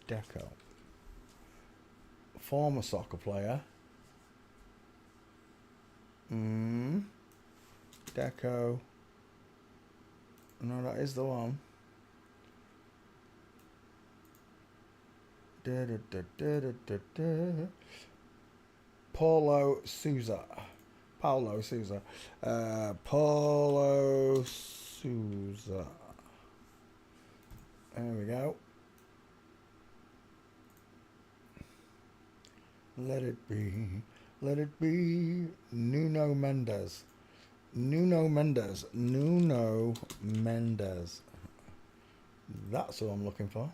Deco. Former soccer player. Deco. No, that is the one. Paulo Souza. Paulo Souza. Paulo Souza. There we go. Let it be. Let it be. Nuno Mendes. Nuno Mendes. Nuno Mendes. That's who I'm looking for.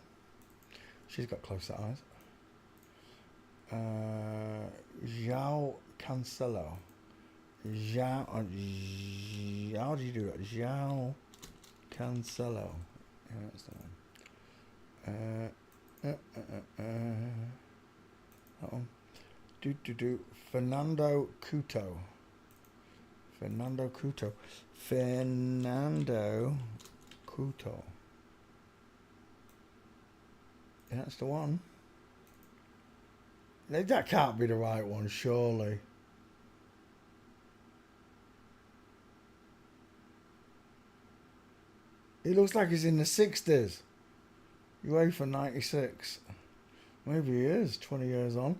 She's got closer eyes. João Cancelo. How do you do it? João Cancelo. Yeah, that's the one. That one. Fernando Couto. Fernando Couto. Yeah, that's the one. That can't be the right one, surely. He looks like he's in the 60s. UEFA 96. Maybe he is, 20 years on.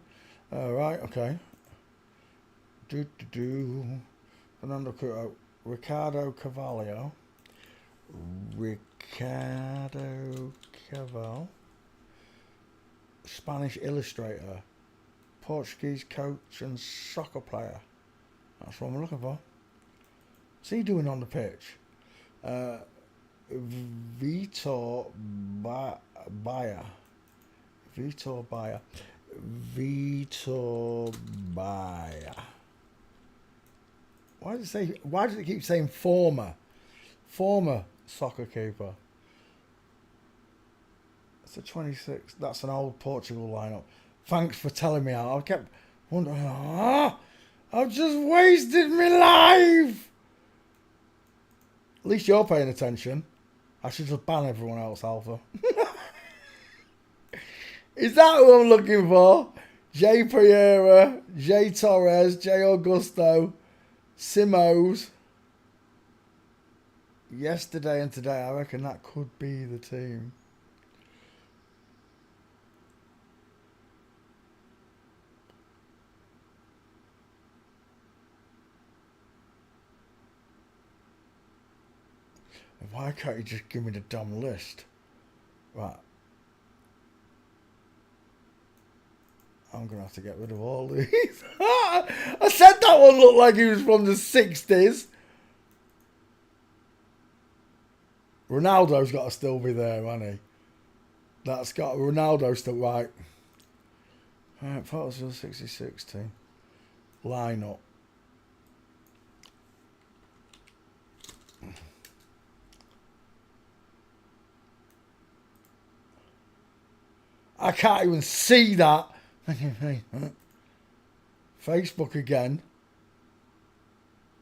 Right, okay. Fernando Couto. Ricardo Carvalho. Spanish illustrator. Portuguese coach and soccer player. That's what I'm looking for. What's he doing on the pitch? Vitor Baia. Why does it keep saying former soccer keeper? It's a 26. That's an old Portugal lineup. Thanks for telling me out. I kept wondering, I've just wasted my life. At least you're paying attention. I should just ban everyone else, Alpha. Is that who I'm looking for? J. Pereira, J. Torres, J. Augusto, Simos. Yesterday and today, I reckon that could be the team. Why can't you just give me the dumb list? Right. I'm going to have to get rid of all these. I said that one looked like he was from the 60s. Ronaldo's got to still be there, hasn't he? That's got Ronaldo still right. Alright, photos of the 66 team. Line up. I can't even see that. Facebook again.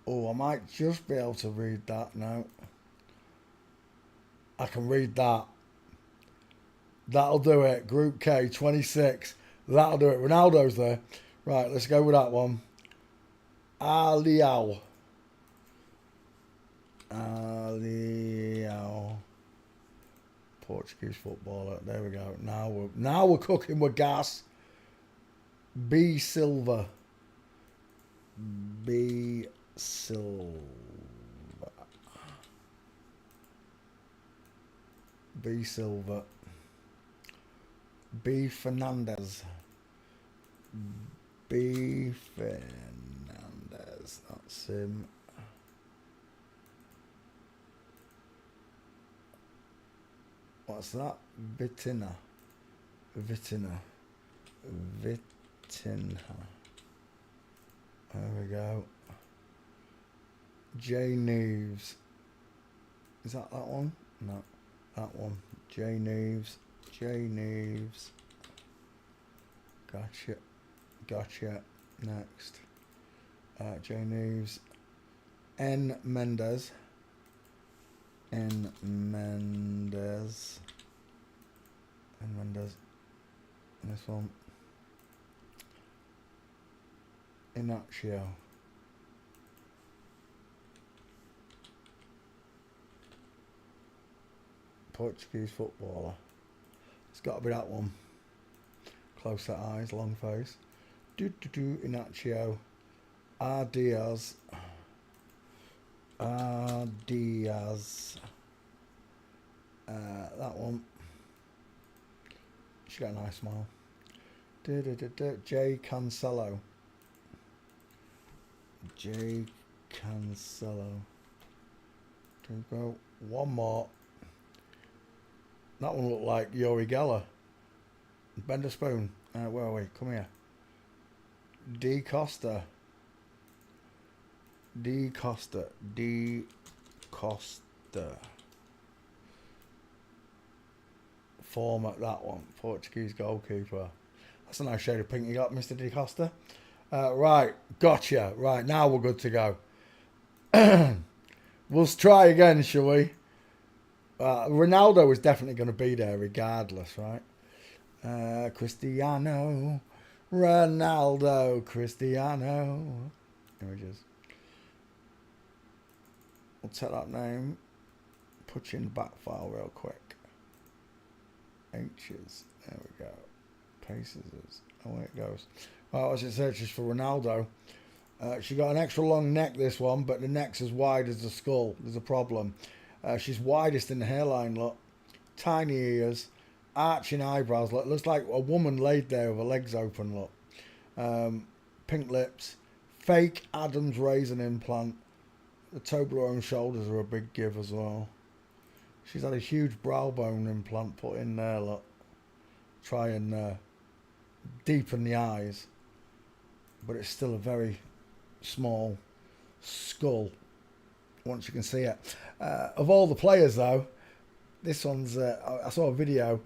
Oh, I might just be able to read that now. I can read that. That'll do it. Group K, 26. That'll do it. Ronaldo's there. Right, let's go with that one. Aliao. Portuguese footballer. There we go. Now we're cooking with gas. B Silva. B Silva. B Silva. B Fernandez. B Fernandez. That's him. What's that? Vitinha. There we go. J Neves. Is that one? No, that one. J Neves. Gotcha. Next. J Neves. N Mendes. defenders. And this one. Inacio. Portuguese footballer. It's got to be that one. Close set eyes, long face. Inacio. Diaz. Diaz. That one. She got a nice smile. J Cancelo. J Cancelo. There we go. One more. That one looked like Yori Geller. Bend a spoon. Where are we? Come here. D Costa. D Costa. D Costa. Former, that one. Portuguese goalkeeper. That's a nice shade of pink you got, Mr. D Costa. Right, gotcha. Right, now we're good to go. We'll try again, shall we? Ronaldo is definitely going to be there regardless, right? Cristiano. Ronaldo. Cristiano. Images. We'll take that name. Put you in the back file real quick. H's. There we go. Paces. Away it goes. Right, as it searches for Ronaldo. She got an extra long neck, this one, but the neck's as wide as the skull. There's a problem. She's widest in the hairline, look. Tiny ears. Arching eyebrows, look. Looks like a woman laid there with her legs open, look. Pink lips. Fake Adam's raisin implant. The Toblerone shoulders are a big give as well. She's had a huge brow bone implant put in there, look. Try and deepen the eyes. But it's still a very small skull once you can see it. Of all the players though, this one's I saw a video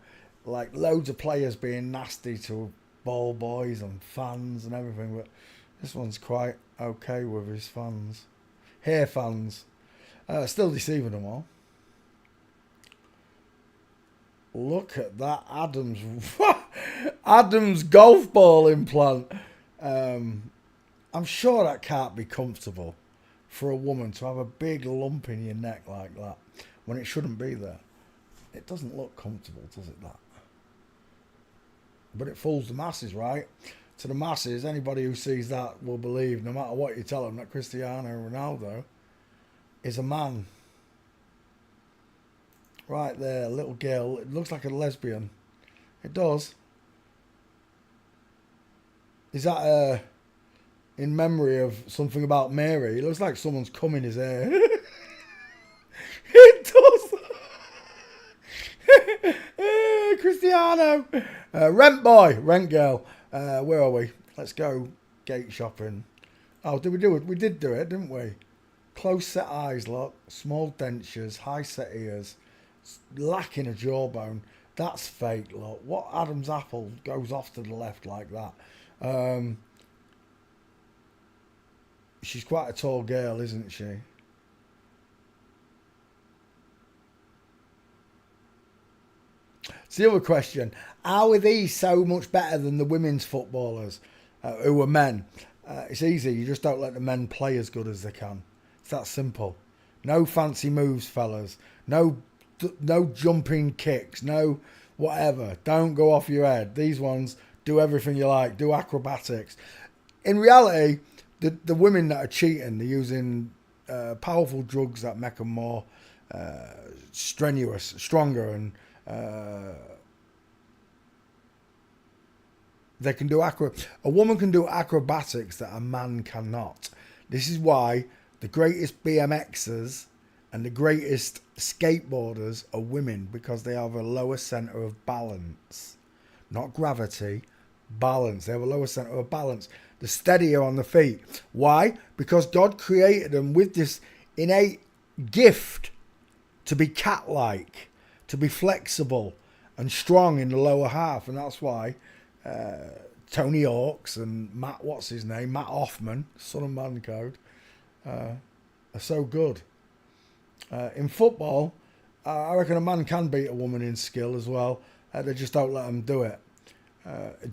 like loads of players being nasty to ball boys and fans and everything, but this one's quite okay with his fans, hair fans. Still deceiving them all. Look at that Adam's golf ball implant. I'm sure that can't be comfortable for a woman to have a big lump in your neck like that when it shouldn't be there. It doesn't look comfortable, does it, that? But it fools the masses, right? To the masses, anybody who sees that will believe, no matter what you tell them, that Cristiano Ronaldo is a man. Right there, little girl. It looks like a lesbian. It does. Is that in memory of something about Mary? It looks like someone's cum in his hair. It does. Cristiano. Rent boy. Rent girl. Where are we? Let's go gate shopping. Oh, did we do it? We did do it, didn't we? Close set eyes, look. Small dentures. High set ears. Lacking a jawbone. That's fake, look. What Adam's apple goes off to the left like that? She's quite a tall girl, isn't she? It's the other question. How are these so much better than the women's footballers who are men? It's easy. You just don't let the men play as good as they can. It's that simple. No fancy moves, fellas. No jumping kicks. No whatever. Don't go off your head. These ones do everything you like. Do acrobatics. In reality, the women that are cheating, they're using powerful drugs that make them more strenuous, stronger, and they can do a woman can do acrobatics that a man cannot. This is why the greatest BMXers and the greatest skateboarders are women, because they have a lower center of balance. Not gravity, balance. They have a lower center of balance. They're steadier on the feet. Why? Because God created them with this innate gift to be cat-like, to be flexible and strong in the lower half. And that's why Tony Hawks and Matt Hoffman, son of Man Code, are so good. In football, I reckon a man can beat a woman in skill as well. They just don't let them do it.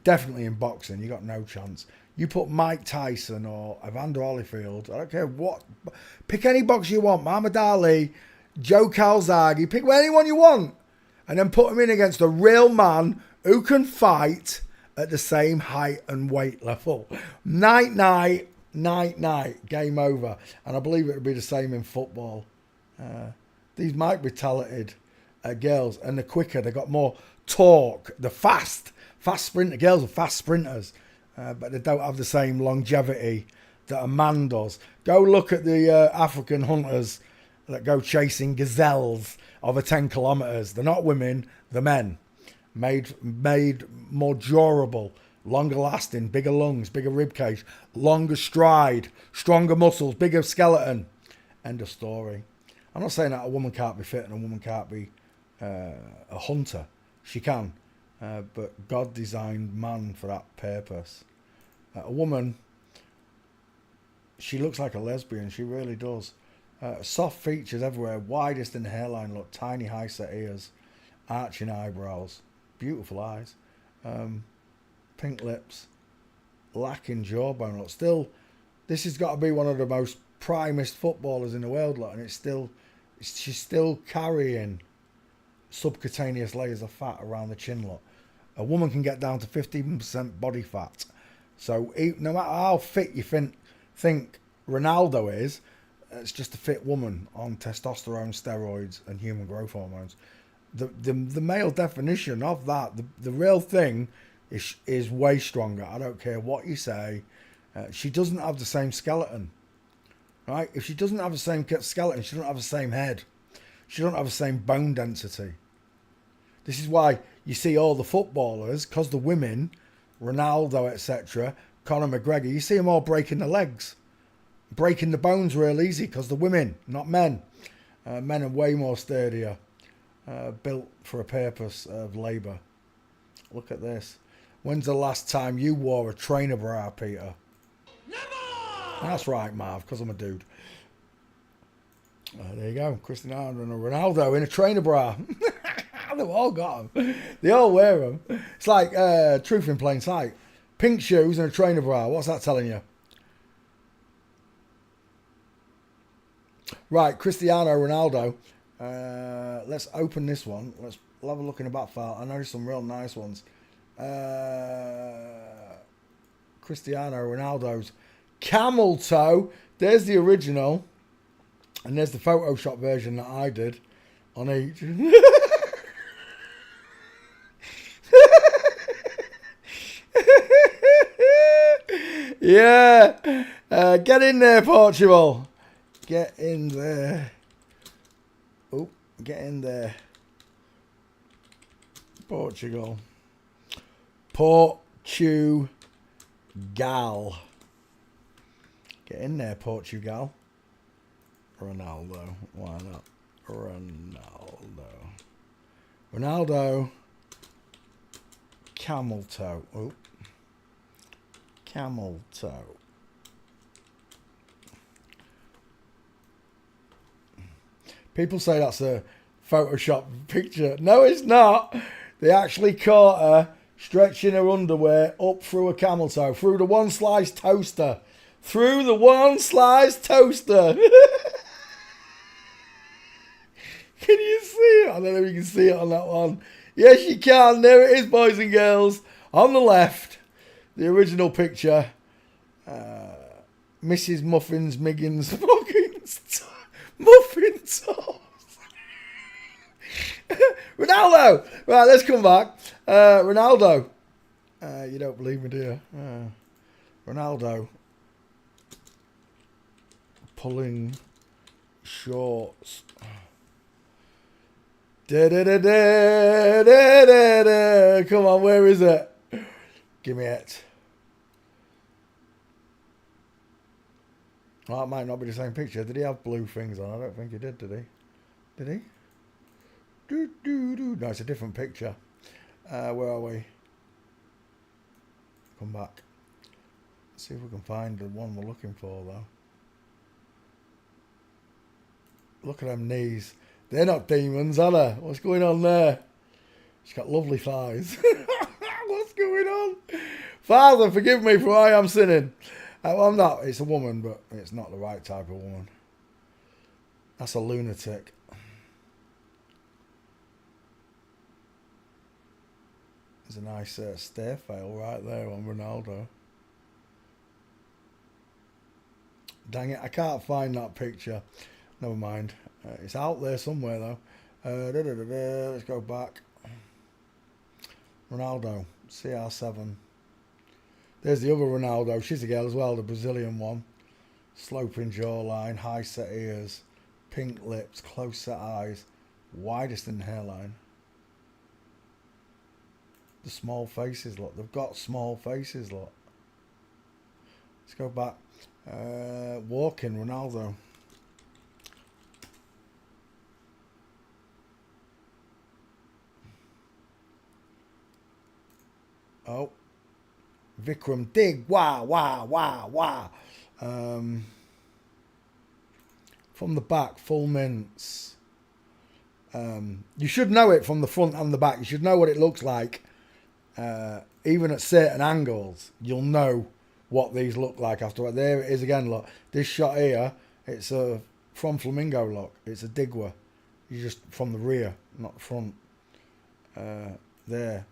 Definitely in boxing, you got no chance. You put Mike Tyson or Evander Holyfield, I don't care what, pick any boxer you want, Muhammad Ali, Joe Calzaghe, pick anyone you want, and then put them in against a real man who can fight at the same height and weight level. Night, game over. And I believe it would be the same in football. These might be talented girls, and they're quicker, they got more torque, they're fast sprinter. Girls are fast sprinters, but they don't have the same longevity that a man does. Go look at the African hunters that go chasing gazelles over 10 kilometers. They're not women, they're men. Made more durable, longer lasting, bigger lungs, bigger rib cage, longer stride, stronger muscles, bigger skeleton. End of story. I'm not saying that a woman can't be fit and a woman can't be a hunter. She can. But God designed man for that purpose. A woman, she looks like a lesbian. She really does. Soft features everywhere. Widest in the hairline. Look, tiny high set ears. Arching eyebrows. Beautiful eyes. Pink lips. Lacking jawbone. Look, still, this has got to be one of the most primest footballers in the world. Look, and she's still carrying subcutaneous layers of fat around the chin. Look, a woman can get down to 15% body fat. So no matter how fit you think Ronaldo is, it's just a fit woman on testosterone, steroids, and human growth hormones. The male definition of that, the real thing, is way stronger. I don't care what you say. She doesn't have the same skeleton, right? If she doesn't have the same skeleton, she doesn't have the same head. She don't have the same bone density. This is why you see all the footballers, because the women, Ronaldo, etc., Conor McGregor, you see them all breaking their legs, breaking the bones real easy, because the women, not men. Men are way more sturdier, built for a purpose of labour. Look at this. When's the last time you wore a trainer bra, Peter? Never! That's right, Marv, because I'm a dude. There you go. Cristiano Ronaldo in a trainer bra. They've all got them. They all wear them. It's like truth in plain sight. Pink shoes and a trainer bra. What's that telling you? Right, Cristiano Ronaldo. Let's open this one. Let's have a look in the back file. I know there's some real nice ones. Cristiano Ronaldo's camel toe. There's the original. And there's the Photoshop version that I did on each. Yeah. Get in there, Portugal. Get in there. Oh, get in there. Portugal. Portugal. Get in there, Portugal. Ronaldo. Why not? Ronaldo. Camel toe. Oh. Camel toe. People say that's a Photoshop picture. No, it's not. They actually caught her stretching her underwear up through a camel toe, through the one slice toaster. Through the one slice toaster. Can you see it? I don't know if you can see it on that one. Yes, you can. There it is, boys and girls. On the left, the original picture. Mrs. Muffins Miggins. Muffin toes. Ronaldo. Right, let's come back. Ronaldo. You don't believe me, do you? Ronaldo. Pulling shorts. Come on, where is it? Give me it. Oh, it might not be the same picture. Did he have blue things on? I don't think he did he? Did he? No, it's a different picture. Where are we? Come back. See if we can find the one we're looking for, though. Look at them knees. They're not demons, are they? What's going on there? She's got lovely thighs. What's going on? Father, forgive me for I am sinning. Well, I'm not. It's a woman, but it's not the right type of woman. That's a lunatic. There's a nice stair fail right there on Ronaldo. Dang it, I can't find that picture. Never mind. It's out there somewhere though. Let's go back. Ronaldo, CR7. There's the other Ronaldo. She's a girl as well, the Brazilian one. Sloping jawline, high set ears, pink lips, close set eyes, widest in the hairline. The small faces, look. They've got small faces, look. Let's go back. Walking Ronaldo. Oh. Vikram dig. Wah, wah, wah, wah. From the back, full mince. You should know it from the front and the back. You should know what it looks like. Even at certain angles, you'll know what these look like after. There it is again, look. This shot here, it's a from Flamingo, look. It's a Digwa. You just from the rear, not the front. There.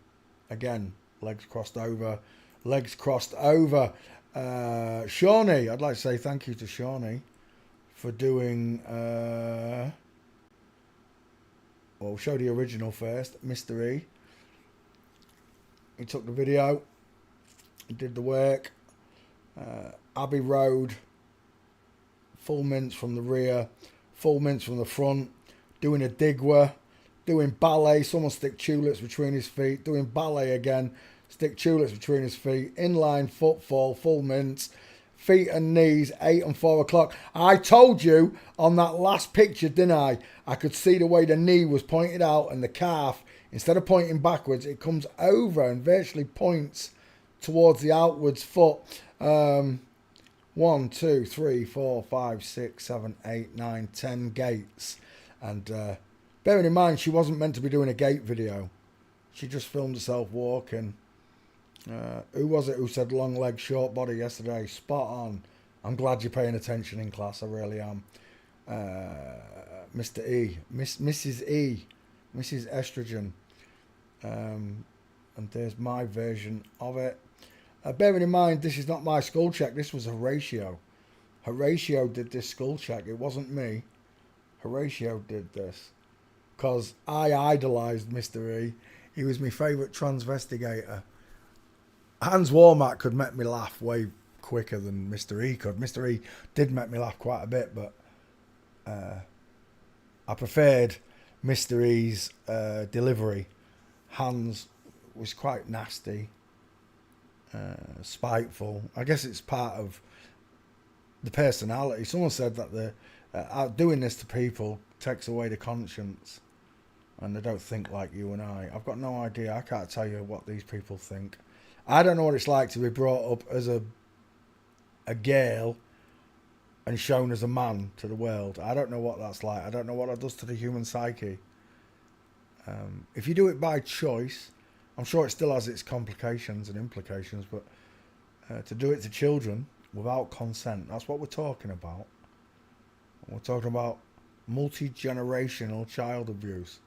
Again, legs crossed over. Legs crossed over. Shawnee, I'd like to say thank you to Shawnee for doing... well, we'll show the original first. Mr. E. He took the video. He did the work. Abbey Road. Full mince from the rear. Full mince from the front. Doing a Digwa. Doing ballet. Someone stick tulips between his feet. Doing ballet again. Stick tulips between his feet. Inline footfall. Full mince. Feet and knees. 8 and 4 o'clock. I told you on that last picture, didn't I? I could see the way the knee was pointed out and the calf. Instead of pointing backwards, it comes over and virtually points towards the outwards foot. 1, 2, 3, 4, 5, 6, 7, 8, 9, 10 gates. And bearing in mind, she wasn't meant to be doing a gate video. She just filmed herself walking. Who was it who said long leg, short body yesterday? Spot on. I'm glad you're paying attention in class. I really am. Mr. E. Mrs. E. Mrs. Estrogen. And there's my version of it. Bearing in mind, this is not my skull check. This was Horatio. Horatio did this skull check. It wasn't me. Horatio did this. Because I idolised Mr. E. He was my favourite transvestigator. Hans Warmack could make me laugh way quicker than Mr. E could. Mr. E did make me laugh quite a bit, but I preferred Mr. E's delivery. Hans was quite nasty, spiteful. I guess it's part of the personality. Someone said that the doing this to people takes away the conscience, and they don't think like you and I. I've got no idea. I can't tell you what these people think. I don't know what it's like to be brought up as a girl and shown as a man to the world. I don't know what that's like. I don't know what that does to the human psyche. If you do it by choice, I'm sure it still has its complications and implications, but to do it to children without consent, that's what we're talking about. We're talking about multi-generational child abuse.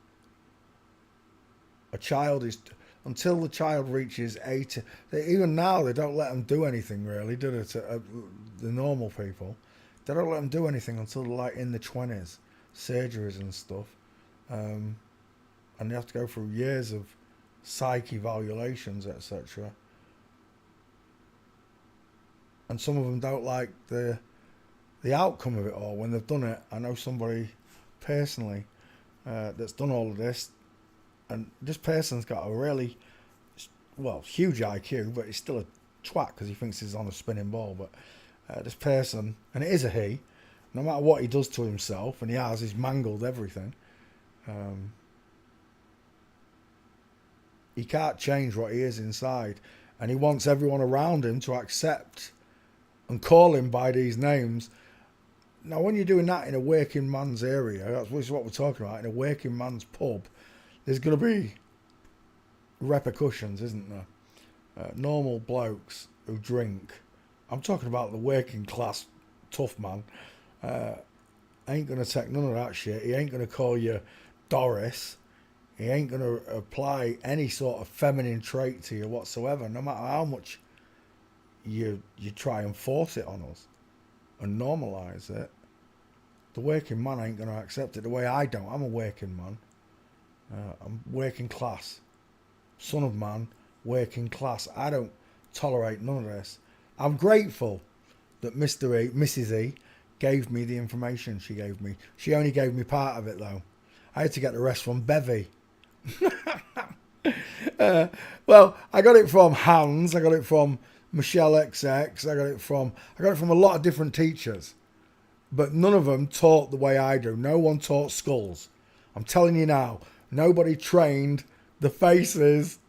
A child is... Until the child reaches 8, even now they don't let them do anything really, do they? To the normal people, they don't let them do anything until they're like in the 20s, surgeries and stuff, and they have to go through years of psych evaluations, etc. And some of them don't like the outcome of it all when they've done it. I know somebody personally that's done all of this. And this person's got a really, well, huge IQ, but he's still a twat because he thinks he's on a spinning ball. But this person, and it is a he, no matter what he does to himself, and he's mangled everything. He can't change what he is inside. And he wants everyone around him to accept and call him by these names. Now, when you're doing that in a working man's area, that's what we're talking about, in a working man's pub, there's going to be repercussions, isn't there? Normal blokes who drink, I'm talking about the working class tough man, ain't going to take none of that shit. He ain't going to call you Doris. He ain't going to apply any sort of feminine trait to you whatsoever, no matter how much you try and force it on us and normalise it. The working man ain't going to accept it the way I don't. I'm a working man. I'm working class. Son of man, working class. I don't tolerate none of this. I'm grateful that Mrs. E gave me the information she gave me. She only gave me part of it though. I had to get the rest from Bevy. Well, I got it from Hans. I got it from Michelle XX. I got it from a lot of different teachers, but none of them taught the way I do. No one taught skulls. I'm telling you now, nobody trained the faces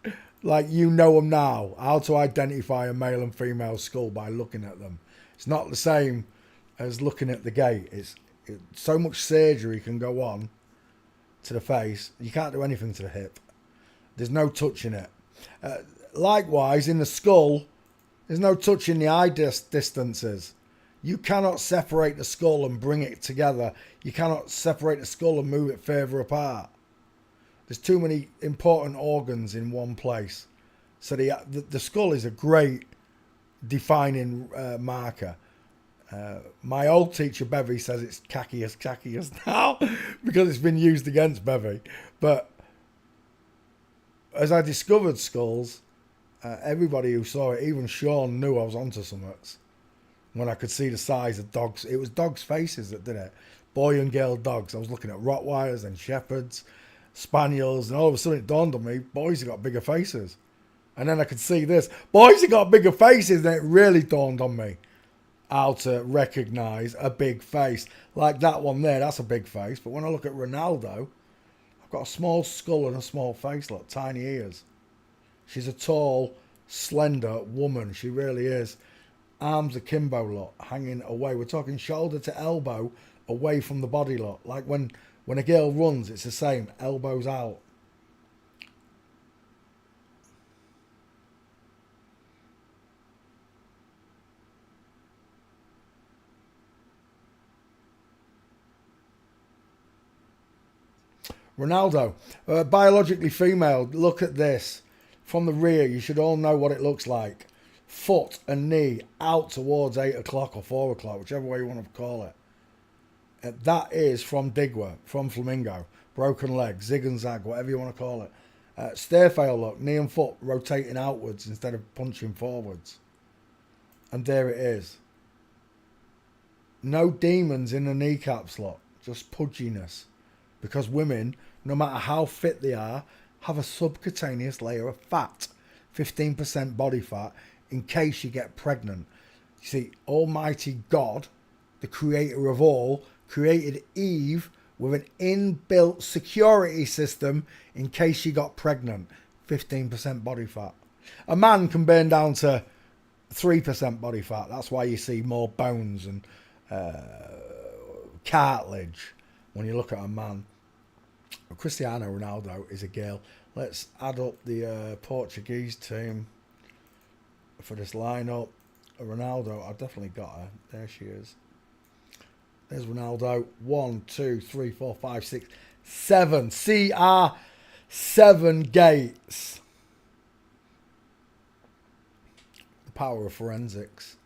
like you know them now. How to identify a male and female skull by looking at them. It's not the same as looking at the gate. It's so much surgery can go on to the face. You can't do anything to the hip. There's no touching it. Likewise, in the skull, there's no touching the eye distances. You cannot separate the skull and bring it together. You cannot separate the skull and move it further apart. There's too many important organs in one place. So the skull is a great defining marker. My old teacher Bevy says it's khaki as now because it's been used against Bevy. But as I discovered skulls, everybody who saw it, even Sean, knew I was onto something. When I could see the size of dogs, it was dogs' faces that did it. Boy and girl dogs. I was looking at Rottweilers and Shepherds, Spaniels, and all of a sudden it dawned on me, boys have got bigger faces. And then I could see this. Boys have got bigger faces, and it really dawned on me how to recognise a big face. Like that one there, that's a big face. But when I look at Ronaldo, I've got a small skull and a small face, look, tiny ears. She's a tall, slender woman. She really is. Arms akimbo, look, hanging away. We're talking shoulder to elbow away from the body, look. Like when a girl runs, it's the same, elbows out. Ronaldo, biologically female. Look at this. From the rear, you should all know what it looks like. Foot and knee out towards 8 o'clock or 4 o'clock, whichever way you want to call it. That is from Digwa, from Flamingo. Broken leg, zig and zag, whatever you want to call it. Stairfail look, knee and foot rotating outwards instead of punching forwards. And there it is. No demons in the kneecaps, look. Just pudginess. Because women, no matter how fit they are, have a subcutaneous layer of fat. 15% body fat in case you get pregnant. You see, Almighty God, the creator of all, created Eve with an inbuilt security system in case she got pregnant. 15% body fat. A man can burn down to 3% body fat. That's why you see more bones and cartilage when you look at a man. Cristiano Ronaldo is a girl. Let's add up the Portuguese team for this lineup. Ronaldo, I've definitely got her. There she is. There's Ronaldo. 1, 2, 3, 4, 5, 6, 7. CR7 gates. The power of forensics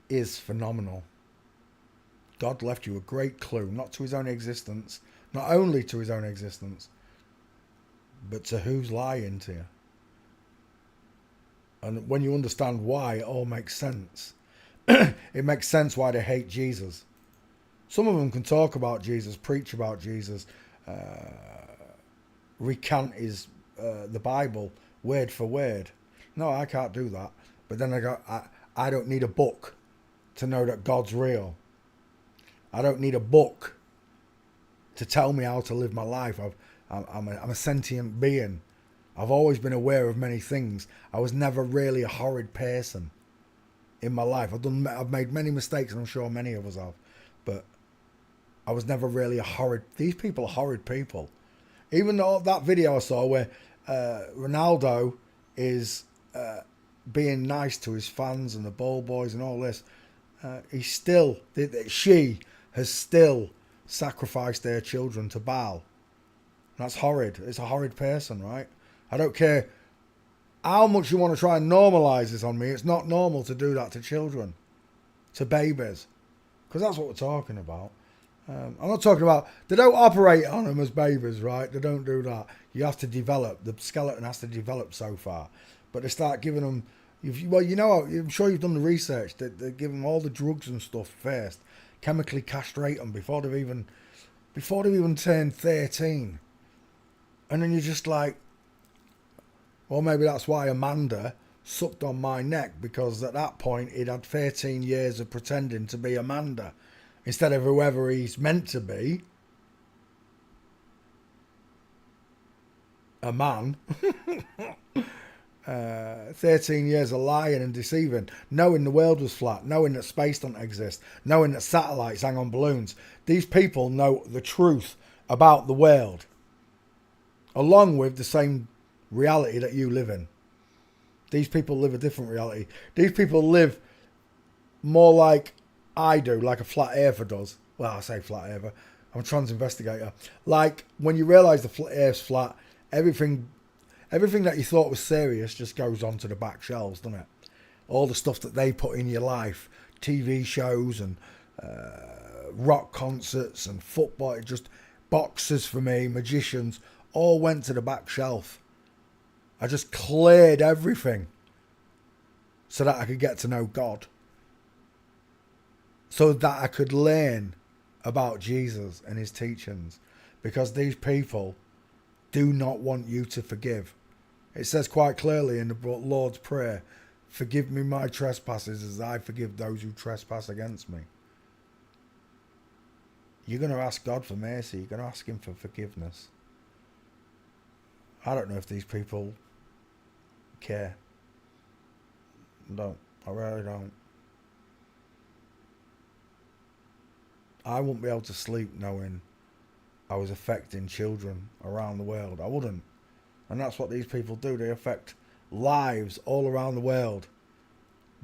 is phenomenal. God left you a great clue, not to his own existence, not only to his own existence, but to who's lying to you. And when you understand why, it all makes sense. It makes sense why they hate Jesus. Some of them can talk about Jesus, preach about Jesus, recant his the Bible word for word. No, I can't do that. But then I don't need a book to know that God's real. I don't need a book to tell me how to live my life. I'm a sentient being. I've always been aware of many things. I was never really a horrid person in my life. I've made many mistakes, and I'm sure many of us have. But I was never really a horrid... These people are horrid people. Even though that video I saw where Ronaldo is being nice to his fans and the ball boys and all this, she has still sacrificed their children to Baal. That's horrid. It's a horrid person, right? I don't care how much you want to try and normalise this on me. It's not normal to do that to children, to babies, because that's what we're talking about. I'm not talking about, they don't operate on them as babies, right? They don't do that. You have to develop, the skeleton has to develop so far. But they start giving them, well, you know, I'm sure you've done the research, that they give them all the drugs and stuff first, chemically castrate them before they've even turned 13. And then you're just like, well, maybe that's why Amanda sucked on my neck, because at that point he'd had 13 years of pretending to be Amanda instead of whoever he's meant to be, a man. 13 years of lying and deceiving, knowing the world was flat, knowing that space don't exist, knowing that satellites hang on balloons. These people know the truth about the world, along with the same reality that you live in. These people live a different reality. These people live more like I do, like a flat earther does. Well, I say flat earther. I'm a trans investigator. Like, when you realise the earth's flat, everything that you thought was serious just goes onto the back shelves, doesn't it? All the stuff that they put in your life, TV shows and rock concerts and football, just boxers for me, magicians, all went to the back shelf. I just cleared everything so that I could get to know God, so that I could learn about Jesus and his teachings, because these people do not want you to forgive. It says quite clearly in the Lord's Prayer, forgive me my trespasses as I forgive those who trespass against me. You're going to ask God for mercy. You're going to ask him for forgiveness. I don't know if these people care. I really don't. I wouldn't be able to sleep knowing I was affecting children around the world. I wouldn't. And that's what these people do. They affect lives all around the world,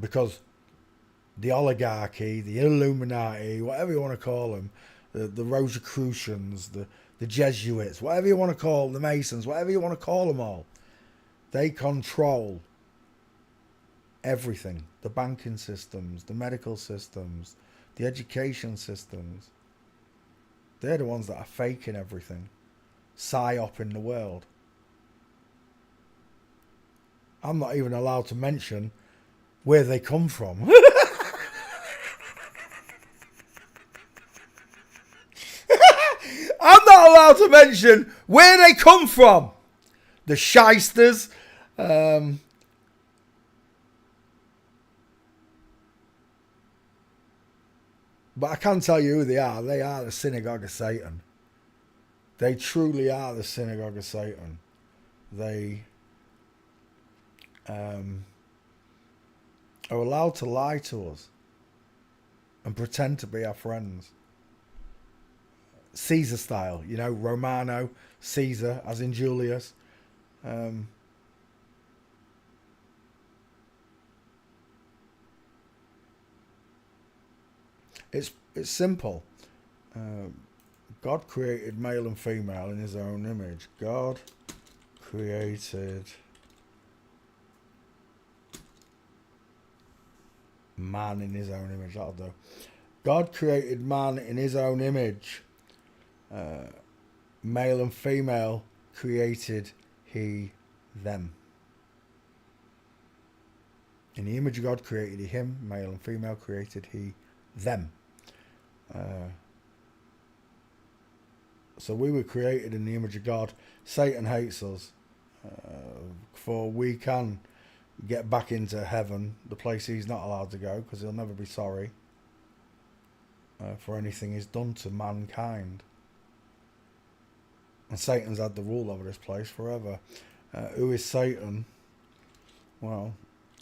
because the oligarchy, the Illuminati, whatever you want to call them, the Rosicrucians, the Jesuits, whatever you want to call them, the Masons, whatever you want to call them all, they control everything. The banking systems, the medical systems, the education systems. They're the ones that are faking everything, psyoping the world. I'm not even allowed to mention where they come from. I'm not allowed to mention where they come from. The shysters. But I can tell you who they are. They are the synagogue of Satan. They truly are the synagogue of Satan. They are allowed to lie to us and pretend to be our friends. Caesar style, you know, Romano, Caesar, as in Julius. It's simple. God created male and female in his own image. God created man in his own image. That'll do. God created man in his own image. Male and female created he them. In the image of God created he him. Male and female created he them. So we were created in the image of God. Satan hates us, for we can get back into heaven, the place he's not allowed to go, because he'll never be sorry for anything he's done to mankind. And Satan's had the rule over this place forever. Who is Satan? Well,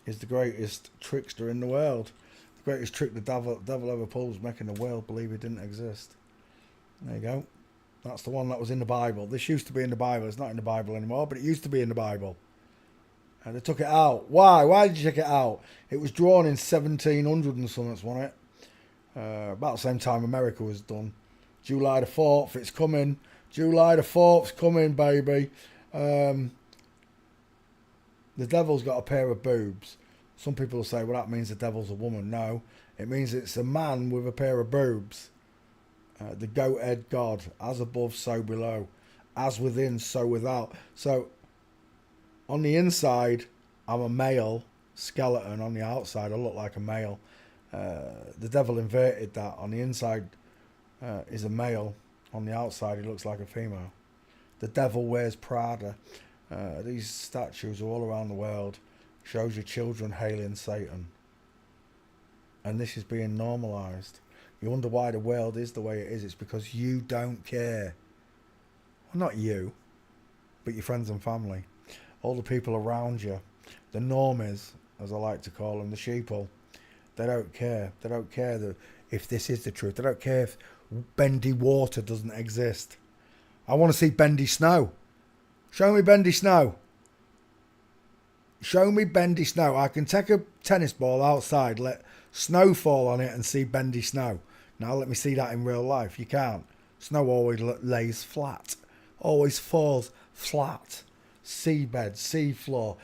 he's the greatest trickster in the world. The greatest trick the devil ever pulled was making the world believe it didn't exist. There you go. That's the one that was in the Bible. This used to be in the Bible. It's not in the Bible anymore, but it used to be in the Bible. And they took it out. Why? Why did you take it out? It was drawn in 1700 and something, wasn't it? About the same time America was done. July the 4th, it's coming. July the 4th's coming, baby. The devil's got a pair of boobs. Some people will say, well, that means the devil's a woman. No, it means it's a man with a pair of boobs. The goat-head God, as above, so below. As within, so without. So, on the inside, I'm a male skeleton. On the outside, I look like a male. The devil inverted that. On the inside is a male. On the outside, he looks like a female. The devil wears Prada. These statues are all around the world. Shows you children hailing Satan. And this is being normalised. You wonder why the world is the way it is. It's because you don't care. Well, not you, but your friends and family. All the people around you. The normies, as I like to call them, the sheeple. They don't care. They don't care if this is the truth. They don't care if bendy water doesn't exist. I want to see bendy snow. Show me bendy snow. Show me bendy snow. I can take a tennis ball outside, let snow fall on it and see bendy snow. Now let me see that in real life. You can't. Snow always lays flat. Always falls flat. Seabed, seafloor,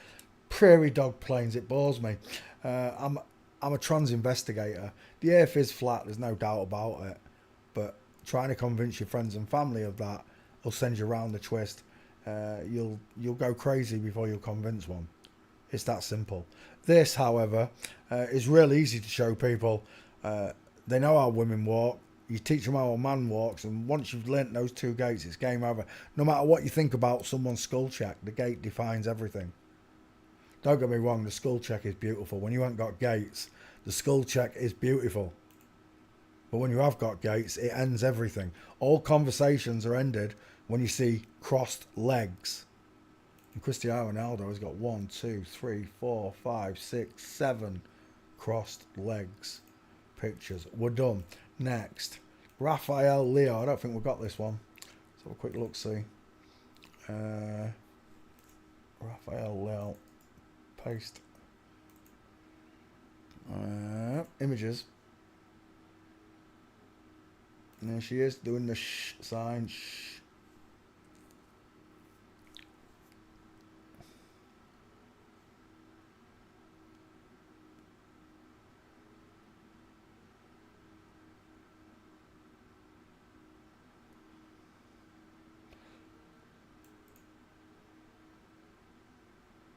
prairie dog plains. It bores me. I'm a trans investigator. The earth is flat. There's no doubt about it. But trying to convince your friends and family of that will send you round the twist. You'll go crazy before you'll convince one. It's that simple. This, however, is real easy to show people. They know how women walk. You teach them how a man walks, and once you've learnt those two gates, it's game over. No matter what you think about someone's skull check, the gate defines everything. Don't get me wrong, the skull check is beautiful. When you haven't got gates, the skull check is beautiful. But when you have got gates, it ends everything. All conversations are ended when you see crossed legs. And Cristiano Ronaldo has got 1, 2, 3, 4, 5, 6, 7 crossed legs. Pictures. We're done. Next. Raphael Leo. I don't think we've got this one. Let's have a quick look, see. Raphael Leo. Paste. Images. And there she is doing the shh sign. Shh.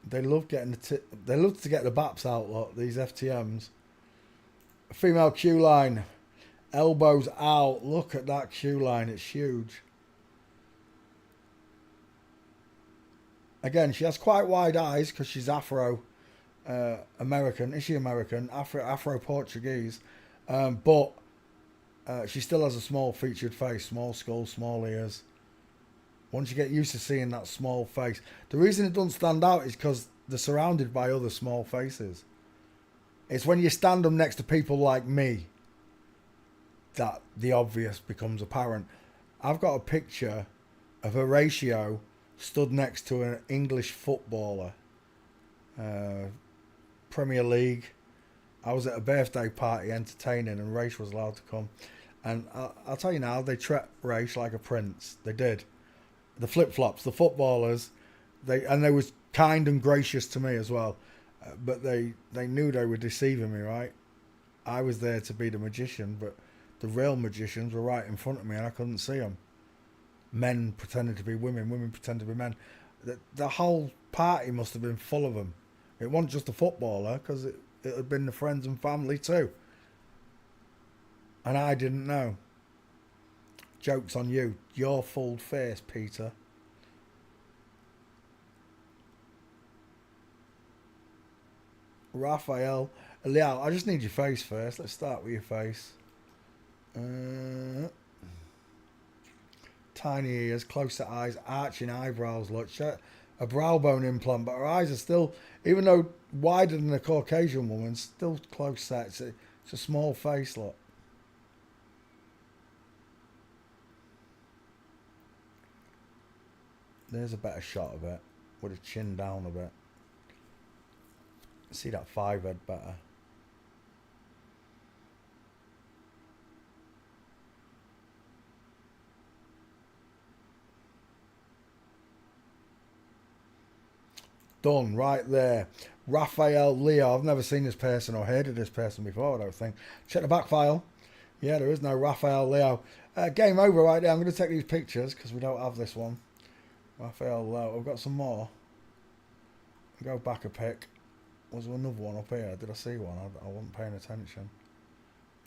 They love getting they love to get the baps out, look, these FTMs. Female Q line. Elbows out. Look at that Q line. It's huge. Again, she has quite wide eyes because she's Afro American. Is she American? Afro Portuguese. But she still has a small featured face. Small skull, small ears. Once you get used to seeing that small face. The reason it doesn't stand out is because they're surrounded by other small faces. It's when you stand them next to people like me that the obvious becomes apparent. I've got a picture of Horatio stood next to an English footballer. Premier League. I was at a birthday party entertaining and Raish was allowed to come. And I'll tell you now, they treat Raish like a prince. They did. The flip-flops, the footballers, they was kind and gracious to me as well. But they knew they were deceiving me, right? I was there to be the magician, but the real magicians were right in front of me and I couldn't see them. Men pretending to be women, women pretending to be men. The whole party must have been full of them. It wasn't just a footballer, because it had been the friends and family too. And I didn't know. Joke's on you. Your full face, Peter. Raphael. Leo, I just need your face first. Let's start with your face. Tiny ears, close to eyes, arching eyebrows. Look, a brow bone implant, but her eyes are still, even though wider than a Caucasian woman, still close set. It's a small face, look. There's a better shot of it. With a chin down a bit. See that 5 head better. Done, right there. Raphael Leo. I've never seen this person or heard of this person before, I don't think. Check the back file. Yeah, there is no Raphael Leo. Game over right there. I'm going to take these pictures because we don't have this one. Raphael Leo. We've got some more. Go back a pic. Was there another one up here? Did I see one? I wasn't paying attention.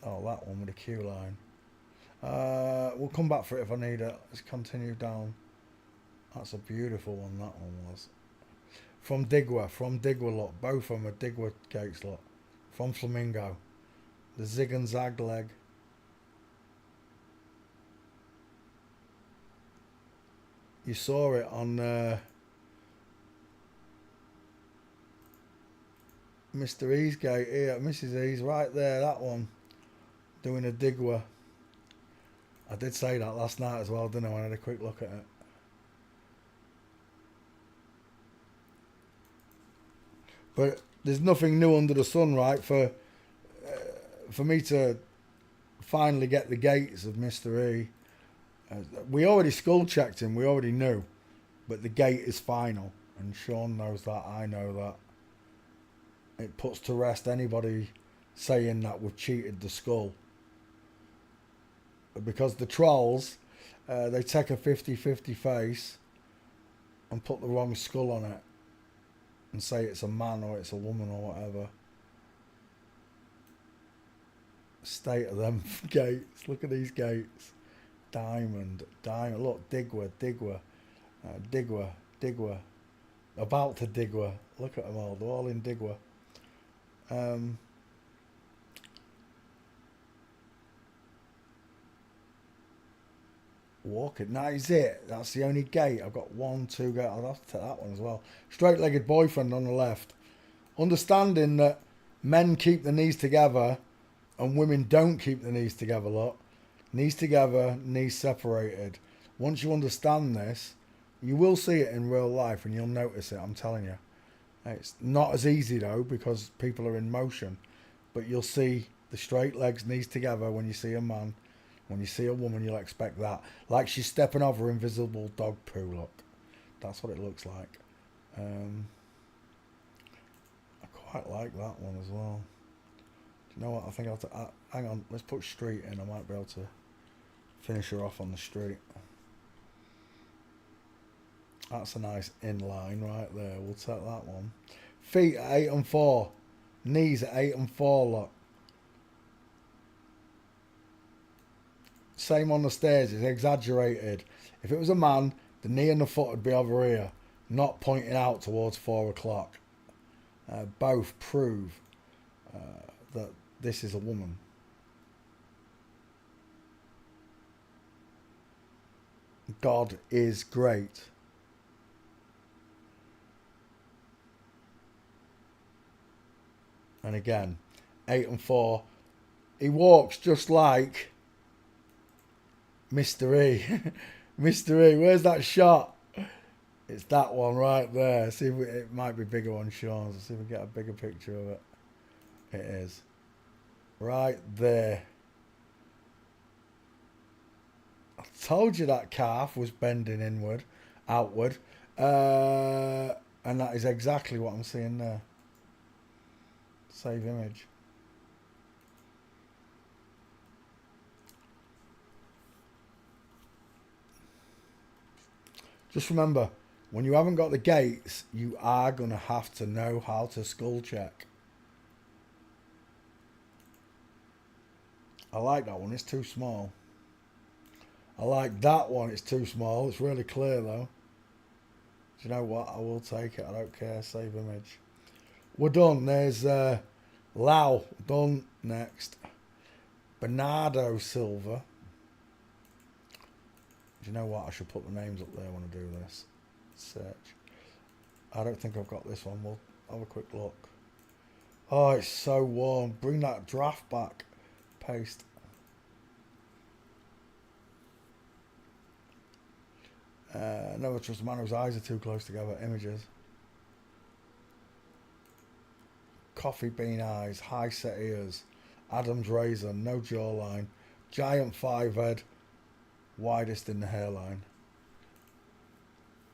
Oh, that one with the queue line. We'll come back for it if I need it. Let's continue down. That's a beautiful one, that one was. From Digwa, lot. Both of them are Digwa gates, lot. From Flamingo. The zig and zag leg. You saw it on Mr. E's gate here. Mrs. E's right there, that one. Doing a Digwa. I did say that last night as well, didn't I? When I had a quick look at it. But there's nothing new under the sun, right? For me to finally get the gates of Mr. E. We already skull checked him. We already knew, but the gate is final, and Sean knows that. I know that. It puts to rest anybody saying that we've cheated the skull, because the trolls, they take a 50-50 face and put the wrong skull on it. And say it's a man or it's a woman or whatever. State of them gates. Look at these gates. Diamond. Look, Digwa. Digwa. About to Digwa. Look at them all. They're all in Digwa. Walking. That is it. That's the only gate. I've got 1, 2 gates. I'll have to take that one as well. Straight-legged boyfriend on the left. Understanding that men keep the knees together and women don't keep the knees together, look. Knees together, knees separated. Once you understand this, you will see it in real life and you'll notice it, I'm telling you. It's not as easy though because people are in motion. But you'll see the straight legs, knees together when you see a man. When you see a woman, you'll expect that. Like she's stepping over invisible dog poo, look. That's what it looks like. I quite like that one as well. Do you know what? I think I'll hang on, let's put street in. I might be able to finish her off on the street. That's a nice inline right there. We'll take that one. Feet at 8 and 4. Knees at 8 and 4, look. Same on the stairs, it's exaggerated. If it was a man, the knee and the foot would be over here, not pointing out towards 4 o'clock. Both prove that this is a woman. God is great. And again, 8 and 4. He walks just like Mr. E. Mr. E, where's that shot? It's that one right there. See if it might be bigger on Sean's. Let's see if we get a bigger picture of it. It is. Right there. I told you that calf was bending outward. And that is exactly what I'm seeing there. Save image. Just remember, when you haven't got the gates, you are going to have to know how to skull check. I like that one, it's too small. I like that one, it's too small. It's really clear though. Do you know what? I will take it, I don't care. Save image. We're done. There's Lau, done. Next. Bernardo Silva. Do you know what? I should put the names up there when I do this. Search. I don't think I've got this one. We'll have a quick look. Oh, it's so warm. Bring that draft back. Paste. Never trust a man whose eyes are too close together. Images. Coffee bean eyes, high set ears, Adam's razor, no jawline, giant 5 head, widest in the hairline.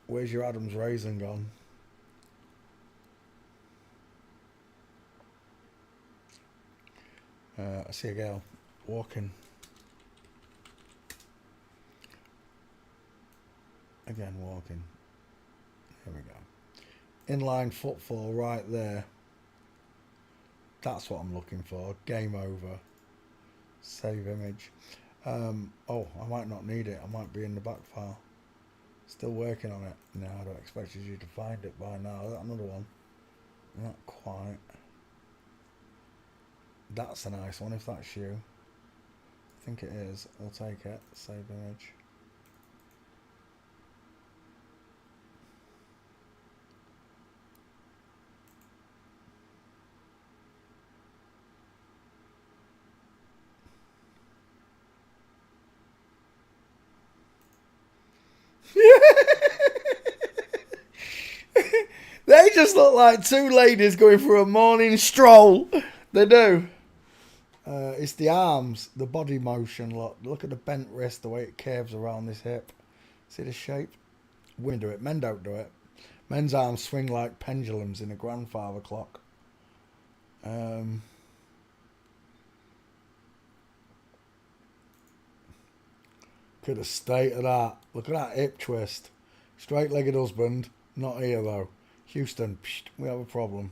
Where's your Adam's razor gone? I see a girl walking. Again, walking. Here we go. Inline footfall right there. That's what I'm looking for. Game over. Save image. Oh, I might not need it. I might be in the back file. Still working on it. No, I don't expect you to find it by now. Is that another one? Not quite. That's a nice one if that's you. I think it is. I'll take it. Save image. They just look like two ladies going for a morning stroll. They do. It's the arms, the body motion. Look at the bent wrist, the way it curves around this hip. See the shape? Women do it. Men don't do it. Men's arms swing like pendulums in a grandfather clock. Look at the state of that. Look at that hip twist. Straight-legged husband. Not here, though. Houston, psht, we have a problem.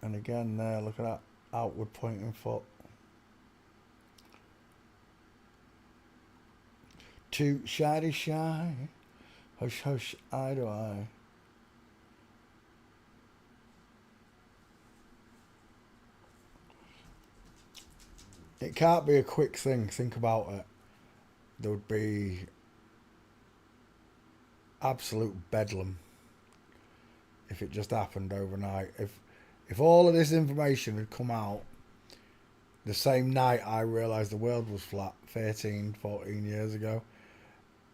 And again there, look at that outward pointing foot. Too shy to shy. Hush, hush, eye to eye. It can't be a quick thing. Think about it. There would be absolute bedlam if it just happened overnight. If all of this information had come out the same night I realised the world was flat 13, 14 years ago,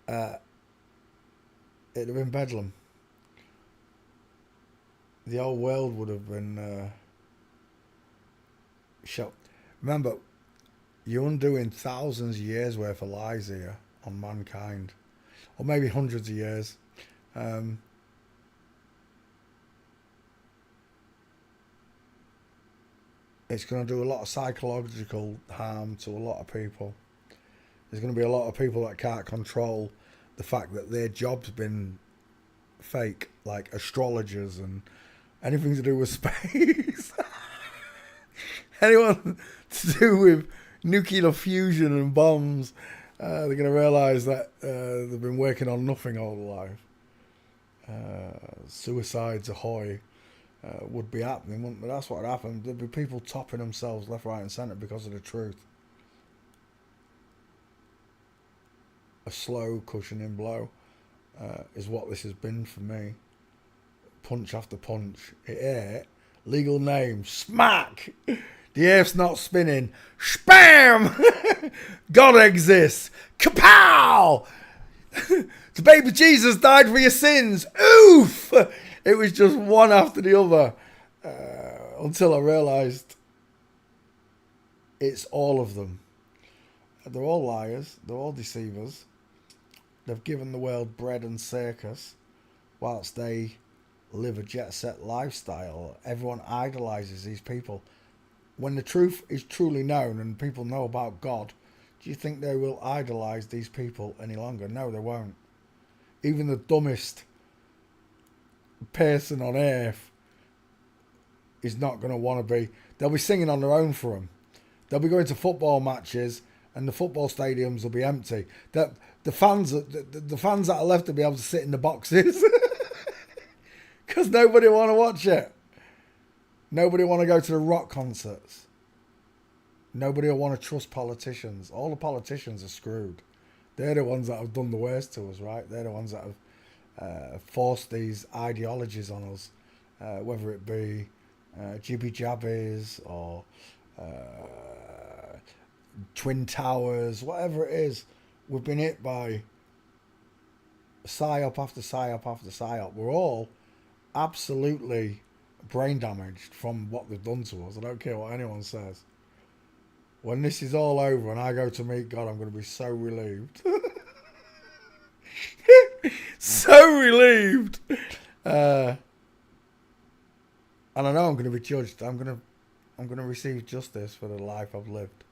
it'd have been bedlam. The whole world would have been shut. Remember, you're undoing thousands of years worth of lies here on mankind. Or maybe hundreds of years. It's going to do a lot of psychological harm to a lot of people. There's going to be a lot of people that can't control the fact that their job's been fake, like astrologers and anything to do with space. Anyone to do with nuclear fusion and bombs. They're going to realise that they've been working on nothing all their life. Suicides ahoy would be happening, wouldn't they? That's what would happen. There'd be people topping themselves left, right and centre because of the truth. A slow cushioning blow is what this has been for me. Punch after punch. It hit. Legal name. Smack! The earth's not spinning. Spam! God exists. Kapow! The baby Jesus died for your sins. Oof! It was just one after the other until I realised it's all of them. They're all liars. They're all deceivers. They've given the world bread and circus whilst they live a jet-set lifestyle. Everyone idolises these people. When the truth is truly known and people know about God, do you think they will idolise these people any longer? No, they won't. Even the dumbest person on earth is not going to want to be. They'll be singing on their own for them. They'll be going to football matches and the football stadiums will be empty. The fans that are left will be able to sit in the boxes because nobody want to watch it. Nobody want to go to the rock concerts. Nobody will want to trust politicians. All the politicians are screwed. They're the ones that have done the worst to us, right? They're the ones that have forced these ideologies on us, whether it be jibby jabbies or Twin Towers, whatever it is. We've been hit by psyop after psyop after psyop. We're all absolutely brain damaged from what they've done to us. I don't care what anyone says. When this is all over and I go to meet God, I'm going to be so relieved. So relieved. And I know I'm going to be judged. I'm going to receive justice for the life I've lived.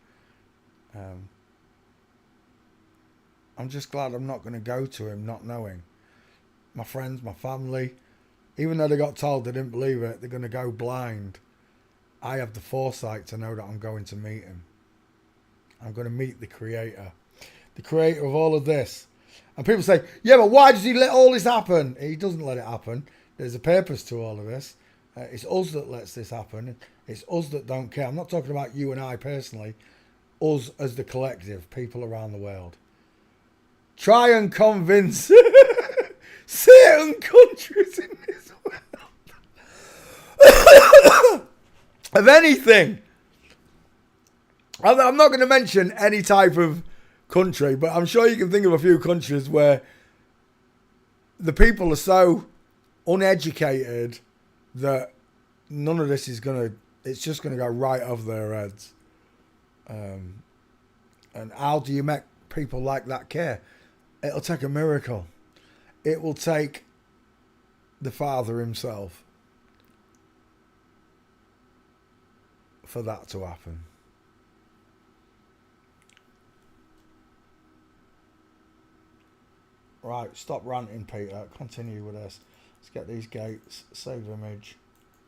I'm just glad I'm not going to go to him not knowing. My friends, my family, even though they got told they didn't believe it, they're going to go blind. I have the foresight to know that I'm going to meet him. I'm going to meet the creator of all of this. And people say, yeah, but why does he let all this happen? He doesn't let it happen. There's a purpose to all of this. It's us that lets this happen. It's us that don't care. I'm not talking about you and I personally. Us as the collective, people around the world. Try and convince certain countries in this world of anything. I'm not going to mention any type of country, but I'm sure you can think of a few countries where the people are so uneducated that none of this is it's just going to go right over their heads. And how do you make people like that care? It'll take a miracle. It will take the Father himself for that to happen. Right, stop ranting, Peter. Continue with this. Let's get these gates. Save image.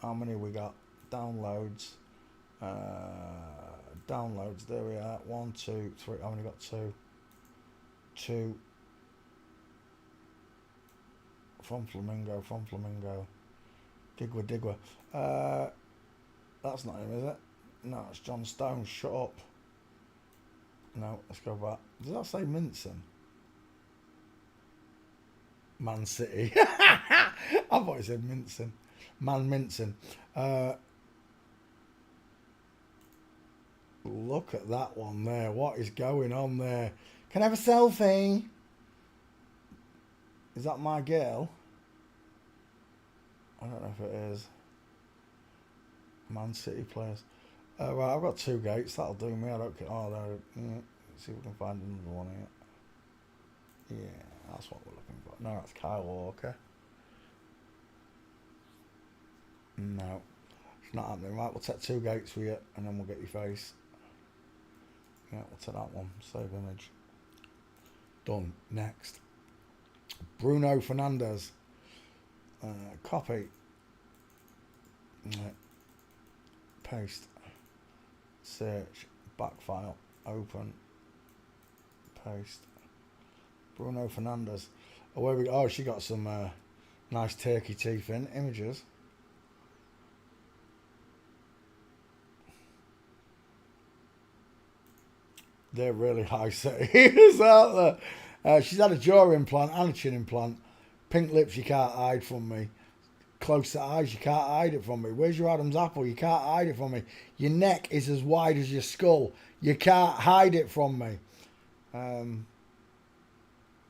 How many we got? Downloads. Downloads. There we are. 1, 2, 3. How many got? 2. 2. From Flamingo. Digwa. That's not him, is it? No, it's John Stone. Shut up. No, let's go back. Does that say Minson? Man City. I thought it said Minson. Man Minson. Look at that one there. What is going on there? Can I have a selfie? Is that my girl? I don't know if it is. Man City players. Right, I've got 2 gates. That'll do me. I don't care. Oh, no. Let's see if we can find another one here. Yeah, that's what we're looking for. No, that's Kyle Walker. No, it's not happening. Right, we'll take 2 gates for you, and then we'll get your face. Yeah, we'll take that one. Save image. Done. Next. Bruno Fernandes. Copy. Paste. Search. Back file. Open. Paste. Bruno Fernandes. Oh, where we go? Oh, she got some nice turkey teeth in. Images. They're really high settings out there. She's had a jaw implant and a chin implant. Pink lips you can't hide from me. Close to eyes you can't hide it from me. Where's your Adam's apple? You can't hide it from me. Your neck is as wide as your skull. You can't hide it from me.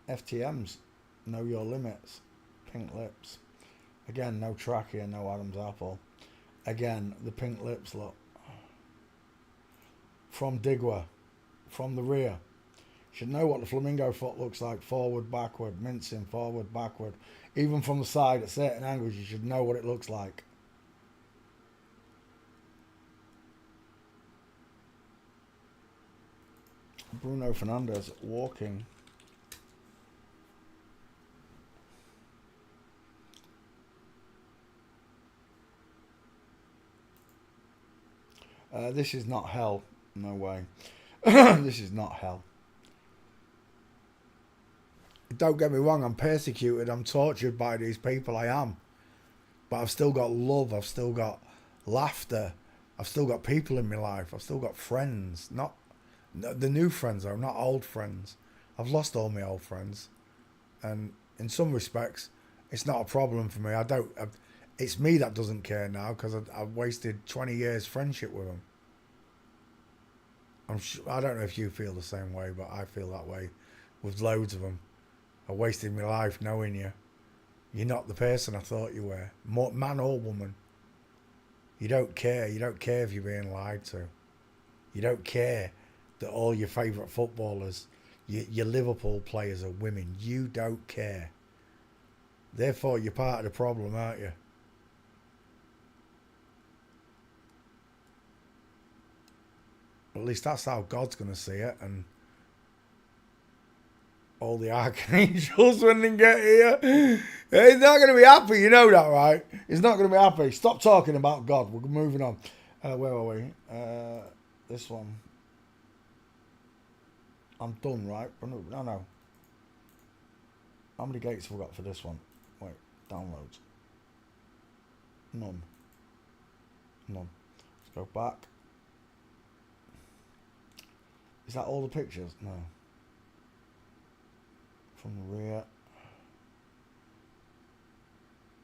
FTMs. Know your limits. Pink lips. Again, no trachea, no Adam's apple. Again, the pink lips look. From Digwa. From the rear. Should know what the flamingo foot looks like. Forward, backward, mincing, forward, backward. Even from the side at certain angles, you should know what it looks like. Bruno Fernandes walking. This is not hell. No way. This is not hell. Don't get me wrong, I'm persecuted, I'm tortured by these people, I am. But I've still got love, I've still got laughter, I've still got people in my life, I've still got friends. Not the new friends though, not old friends. I've lost all my old friends. And in some respects, it's not a problem for me. It's me that doesn't care now because I've wasted 20 years friendship with them. I don't know if you feel the same way, but I feel that way with loads of them. I wasted my life knowing you. You're not the person I thought you were. Man or woman. You don't care. You don't care if you're being lied to. You don't care that all your favourite footballers, your Liverpool players are women. You don't care. Therefore, you're part of the problem, aren't you? At least that's how God's going to see it. And all the archangels when they get here. He's not going to be happy, you know that, right? He's not going to be happy. Stop talking about God. We're moving on. Where are we? This one. I'm done, right? No. How many gates have we got for this one? Wait, downloads. None. Let's go back. Is that all the pictures? No. From the rear.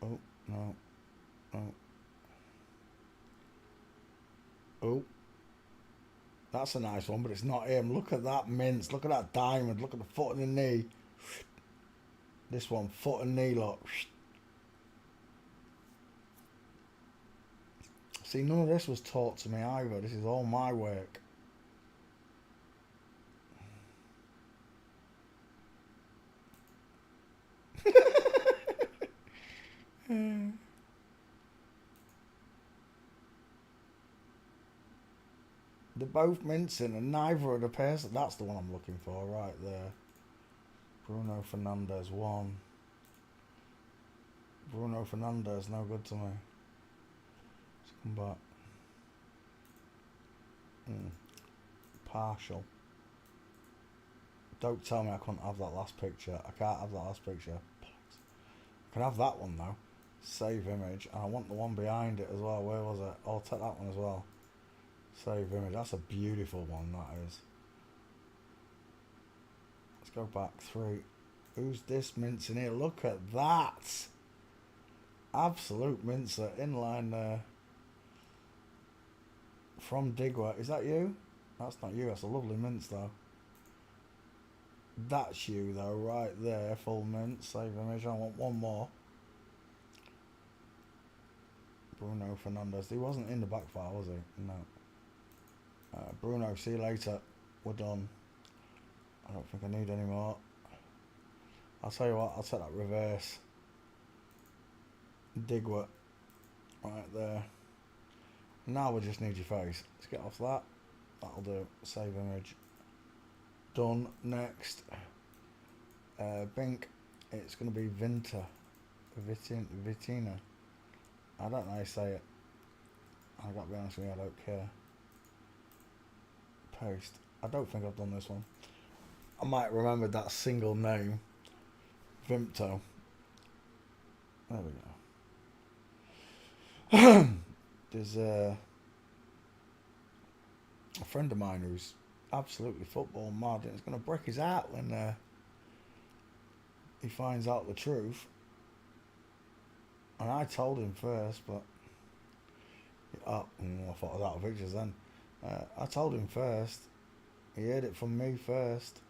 Oh, no. Oh. That's a nice one, but it's not him. Look at that mince. Look at that diamond. Look at the foot and the knee. This one, foot and knee, look. See, none of this was taught to me either. This is all my work. They're both mincing and neither are the person. That's the one I'm looking for right there. Bruno Fernandes, one. Bruno Fernandes, no good to me. Let's come back. Partial. Don't tell me I couldn't have that last picture. I can't have that last picture. I can have that one though. Save image. And I want the one behind it as well. Where was it? I'll take that one as well. Save image. That's a beautiful one, that is. Let's go back 3. Who's this mince in here? Look at that. Absolute mincer. Inline there. From Digwa. Is that you? That's not you. That's a lovely mince though. That's you though, right there. Full mince. Save image. I want one more. Bruno Fernandes. He wasn't in the back file, was he? No. Bruno, see you later. We're done. I don't think I need any more. I'll tell you what, I'll take that reverse. Digwa. Right there. Now we just need your face. Let's get off that. That'll do. Save image. Done. Next. Bink. It's going to be Vinta. Vitina. I don't know how you say it. I got to be honest with you, I don't care. Post. I don't think I've done this one. I might remember that single name. Vimto. There we go. There's a friend of mine who's absolutely football mad and it's going to break his heart when he finds out the truth. And I told him first, but I thought I was out of pictures then. I told him first. He heard it from me first.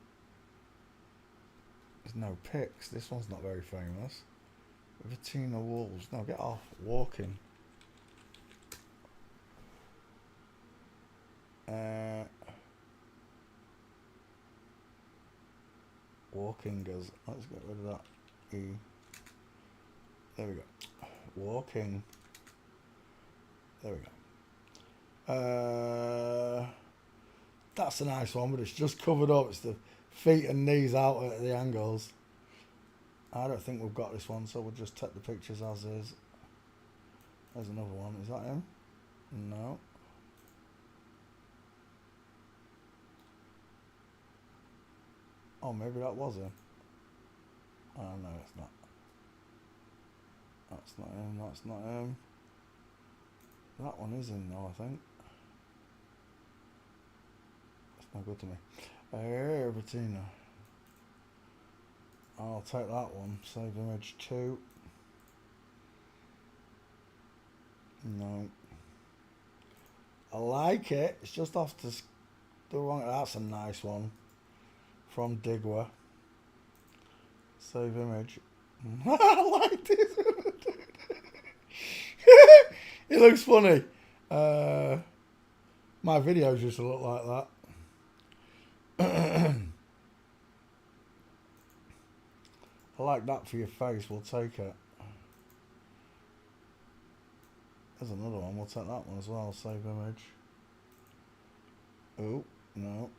There's no pics. This one's not very famous. Vitina Wolves. No, get off. Walking. Walking as. Let's get rid of that. E. There we go. Walking. There we go. That's a nice one, but it's just covered up. It's the feet and knees out at the angles. I don't think we've got this one, so we'll just take the pictures as is. There's another one. Is that him? No. Oh, maybe that was him. Oh, no, it's not. That's not him. That's not him. That one is in though, I think. That's not good to me. Bettina. I'll take that one. Save image 2. No. I like it. It's just off the wrong. That's a nice one. From Digwa. Save image. I like this. It looks funny. My videos used to look like that. I like that for your face. We'll take it. There's another one. We'll take that one as well. Save image. Oh, no.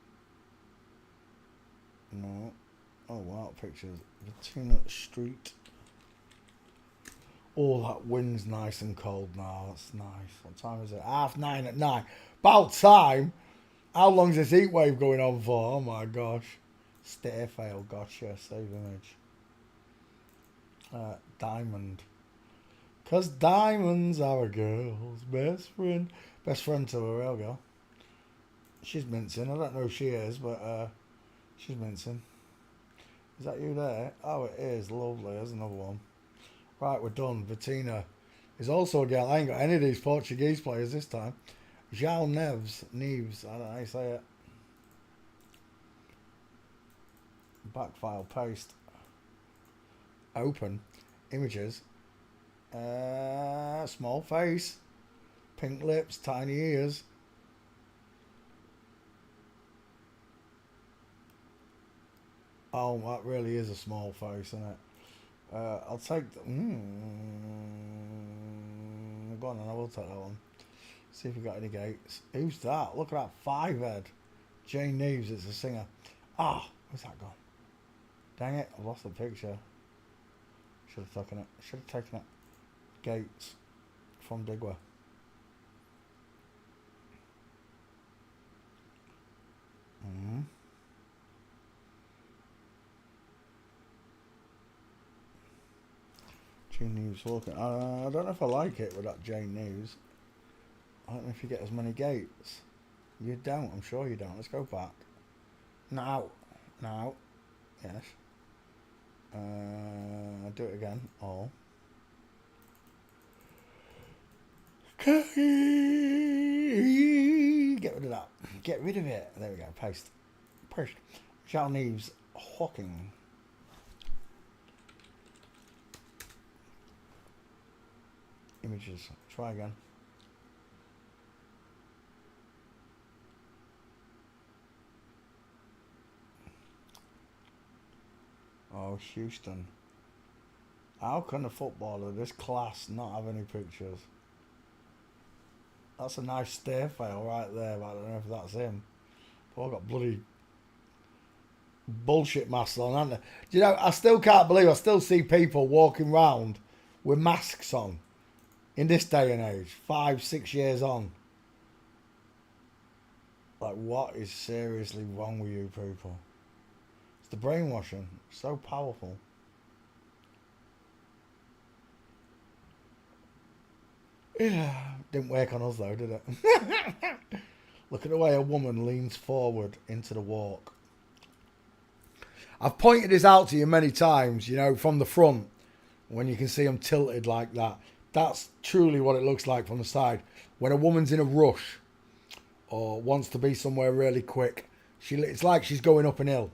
No. Oh, wow. Pictures. Bettina Street. Oh, that wind's nice and cold now. That's nice. What time is it? 9:30 at night. About time. How long's this heat wave going on for? Oh, my gosh. Stair fail. Gotcha. Save image. Diamond. Because diamonds are a girl's best friend. Best friend to a real girl. She's mincing. I don't know who she is, but she's mincing. Is that you there? Oh, it is. Lovely. There's another one. Right, we're done. Bettina is also a girl. I ain't got any of these Portuguese players this time. João Neves. I don't know how you say it. Back file. Paste. Open. Images. Small face. Pink lips. Tiny ears. Oh, that really is a small face, isn't it? I'll take the... Go on then, I will take that one. See if we got any gates. Who's that? Look at that 5-head. Jane Neves, it's a singer. Ah, where's that gone? Dang it, I've lost the picture. Should have taken it. Gates from Digwa. Jane News walking. I don't know if I like it with that Jane News. I don't know if you get as many gates. You don't. I'm sure you don't. Let's go back. Now. Yes. Do it again. All. Get rid of that. Get rid of it. There we go. Paste. João Neves Hawking. Images. Try again. Oh, Houston. How can a footballer of this class not have any pictures? That's a nice stair fail right there, but I don't know if that's him. But I've got bloody bullshit masks on, haven't I? Do you know, I still can't believe I still see people walking around with masks on in this day and age, 5-6 years on. Like, what is seriously wrong with you people? It's the brainwashing. It's so powerful. Yeah, didn't work on us though, did it? Look at the way a woman leans forward into the walk. I've pointed this out to you many times, you know, from the front, when you can see them tilted like that. That's truly what it looks like from the side. When a woman's in a rush or wants to be somewhere really quick, it's like she's going up an hill.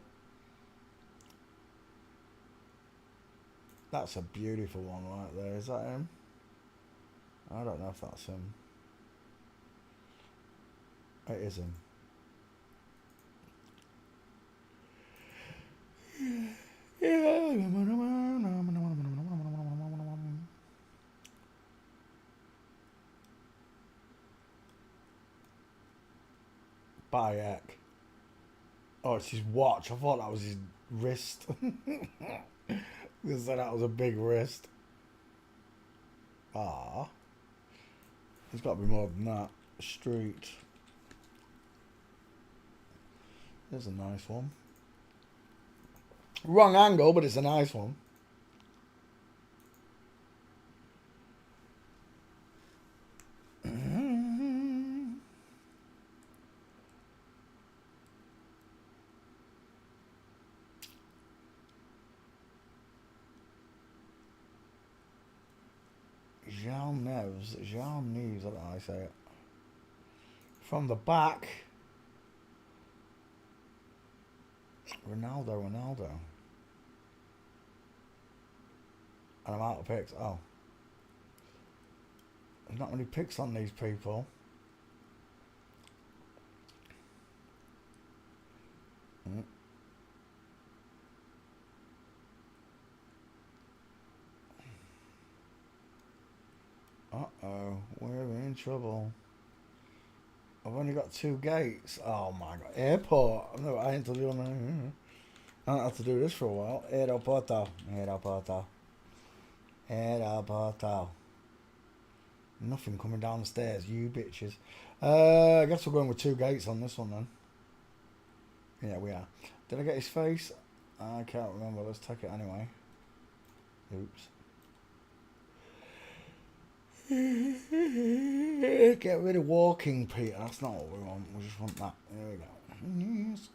That's a beautiful one right there. Is that him? I don't know if that's him. It is him. Bayek. Oh, it's his watch. I thought that was his wrist. Because that was a big wrist. Ah. There's got to be more than that. Street. There's a nice one. Wrong angle, but it's a nice one. João Neves, I don't know how I say it. From the back, Ronaldo. And I'm out of pics. Oh. There's not many pics on these people. Mm. Uh-oh, we're in trouble. I've only got 2 gates. Oh my god. Airport. No, I ain't to do that. I don't have to do this for a while. Aeroporto. Aeroporto. Aeroporto. Nothing coming down the stairs, you bitches. I guess we're going with 2 gates on this one then. Yeah, we are. Did I get his face? I can't remember. Let's take it anyway. Oops. Get rid of walking, Peter. That's not what we want. We just want that. There we go. Yes.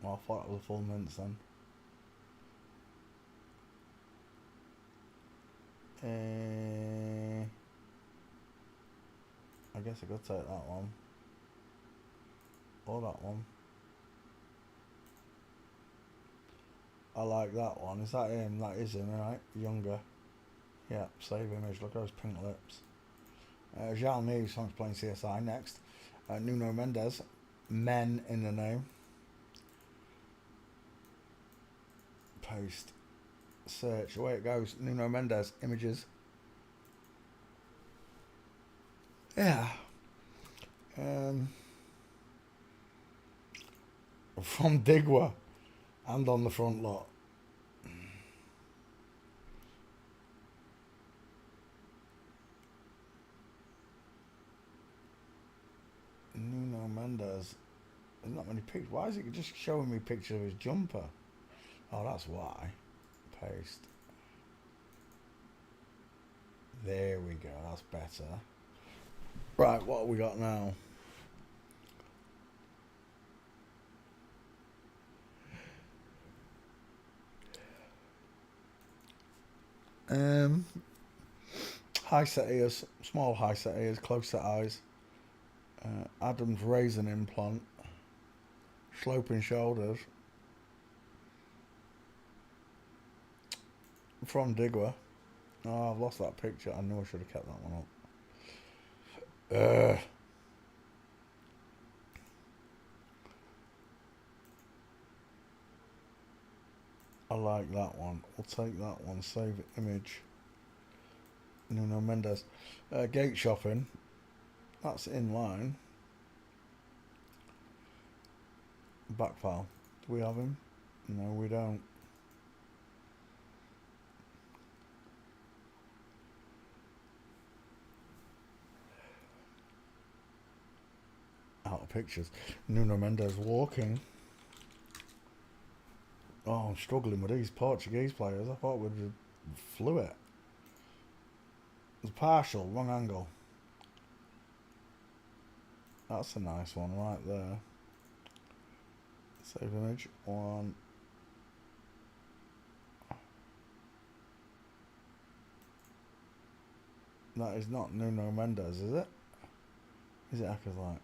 Well, I thought it was a full mince then. I guess I could take that one. Or that one. I like that one. Is that him? That is him, right? Younger. Yeah, save image. Look at those pink lips. Jean Neves, songs playing CSI next. Nuno Mendes. Men in the name. Post. Search. Away it goes. Nuno Mendes. Images. Yeah. From Digwa. And on the front lot. Nuno Mendes. There's not many pictures. Why is it just showing me pictures of his jumper? Oh, that's why. Paste. There we go. That's better. Right, what have we got now? High set ears, small high set ears, close set eyes. Adam's raisin implant. Sloping shoulders. From Digwa. Oh, I've lost that picture. I knew I should have kept that one up. I like that one. We'll take that one. Save image. Nuno Mendes. Gate shopping. That's in line. Back file. Do we have him? No, we don't. Out of pictures. Nuno Mendes walking. Oh, I'm struggling with these Portuguese players. I thought we'd flew it. It's partial, wrong angle. That's a nice one right there. Save image. One. That is not Nuno Mendes, is it? Is it Akazite?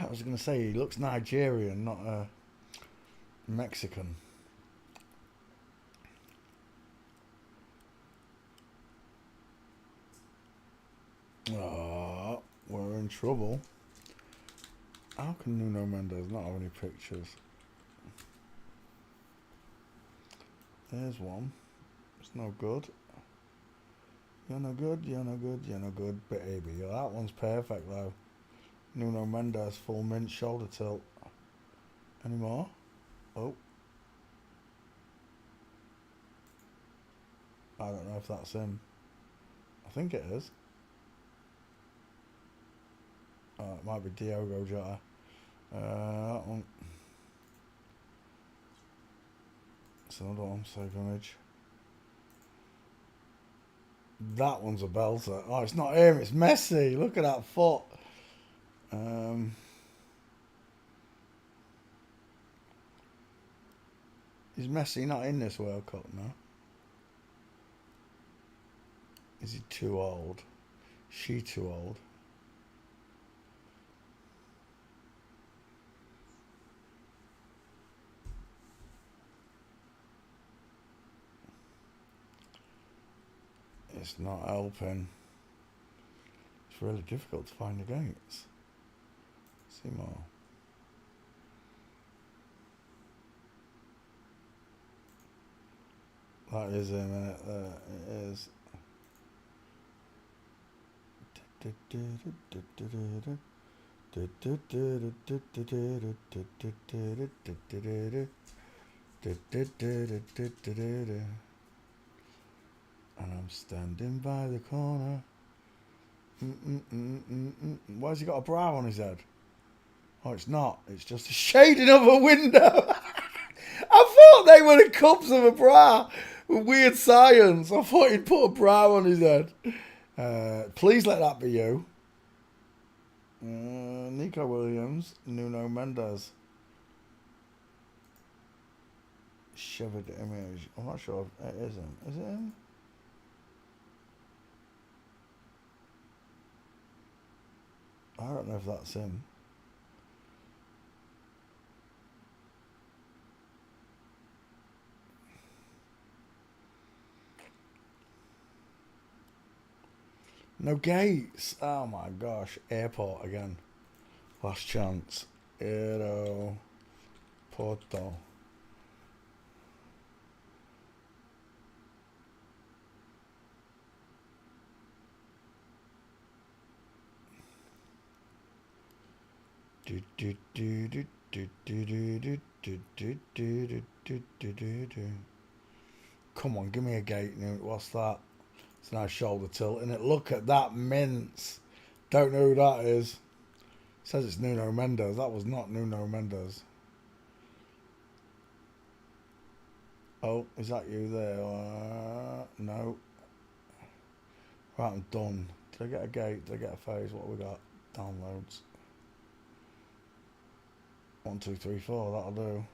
I was going to say he looks Nigerian, not Mexican. Oh, we're in trouble. How can Nuno Mendes not have any pictures? There's one. It's no good. You're no good, you're no good, you're no good, baby. That one's perfect though. Nuno Mendes, full mint, shoulder tilt. Any more? Oh. I don't know if that's him. I think it is. It might be Diogo Jota. That one. It's another one, save image. That one's a belter. Oh, it's not him, it's Messi. Look at that foot. Is Messi not in this World Cup now? Is he too old? She too old? It's not helping. It's really difficult to find the gates. See more. That is in a minute. There it is. And I'm standing by the corner. Why's he got a bra on his head? Oh, it's not. It's just a shading of a window. I thought they were the cups of a bra. Weird science. I thought he'd put a bra on his head. Please let that be you. Nico Williams, Nuno Mendes. Shivered image. I'm not sure if it is him. Is it him? I don't know if that's him. No gates. Oh my gosh. Airport again. Last chance. Aeroporto. Come on, give me a gate. What's that? It's a nice shoulder tilt, and it. Look at that mince. Don't know who that is. It says it's Nuno Mendes. That was not Nuno Mendes. Oh, is that you there? No. Right, I'm done. Did I get a gate? Did I get a phase? What have we got? Downloads. 1, 2, 3, 4. That'll do.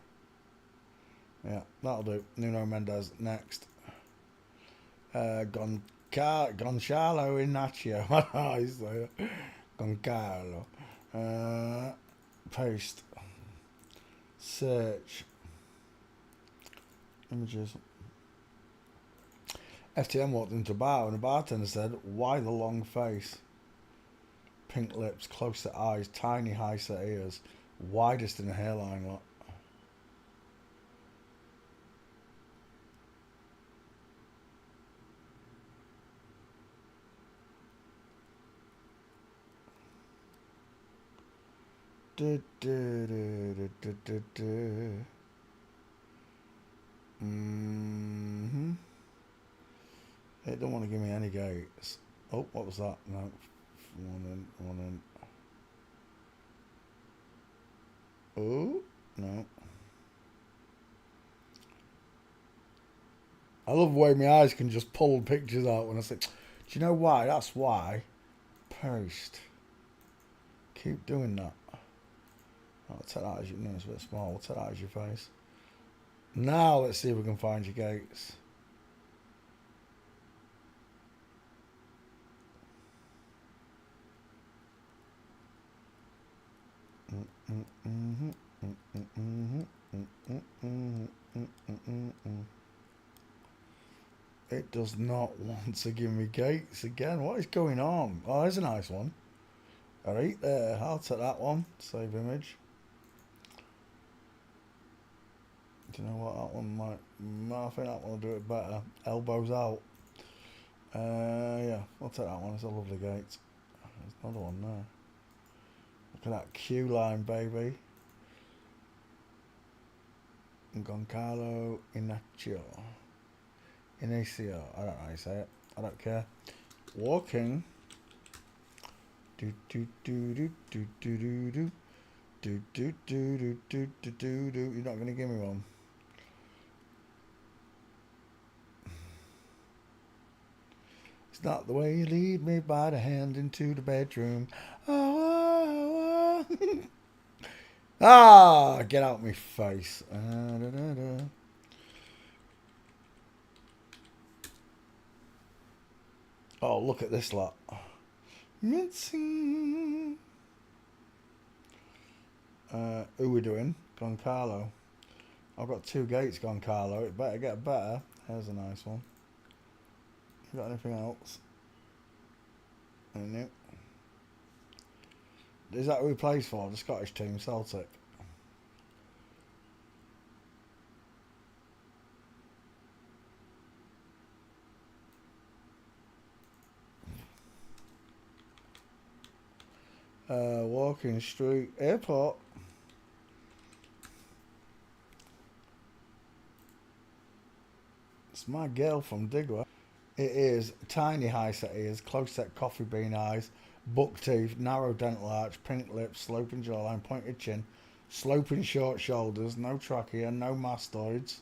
Yeah, that'll do. Nuno Mendes next. Gonçalo Inácio. He's there. Goncalo. Paste. Search. Images. FTM walked into a bar and the bartender said, "Why the long face? Pink lips, close set eyes, tiny high set ears, widest in a hairline lot." It don't want to give me any gates. Oh, what was that? No. One in. Oh, no. I love the way my eyes can just pull pictures out when I say, do you know why? That's why. Post. Keep doing that. I'll take that as your, no, it's a bit small. We'll take that as your face. Now let's see if we can find your gates. It does not want to give me gates again. What is going on? Oh, there's a nice one. Alright, there. I'll take that one. Save image. Do you know what? That one might. No, I think that one will do it better. Elbows out. Yeah, I'll take that one. It's a lovely gate. There's another one there. Look at that queue line, baby. Goncalo Inácio. I don't know how you say it. I don't care. Walking. Do do do do do do do do do do do do do do do. You're not gonna give me one. It's not the way you lead me by the hand into the bedroom. Oh, oh, oh. Ah, get out my face. Da, da, da. Oh, look at this lot. Mincing. Who we doing? Goncalo. I've got 2 gates, Goncalo. It better get better. There's a nice one. Got anything else? Anything? Is that who he plays for? The Scottish team, Celtic. Walking Street Airport. It's my girl from Digwell. It is tiny high set ears, close set coffee bean eyes, buck teeth, narrow dental arch, pink lips, sloping jawline, pointed chin, sloping short shoulders, no trachea, no mastoids.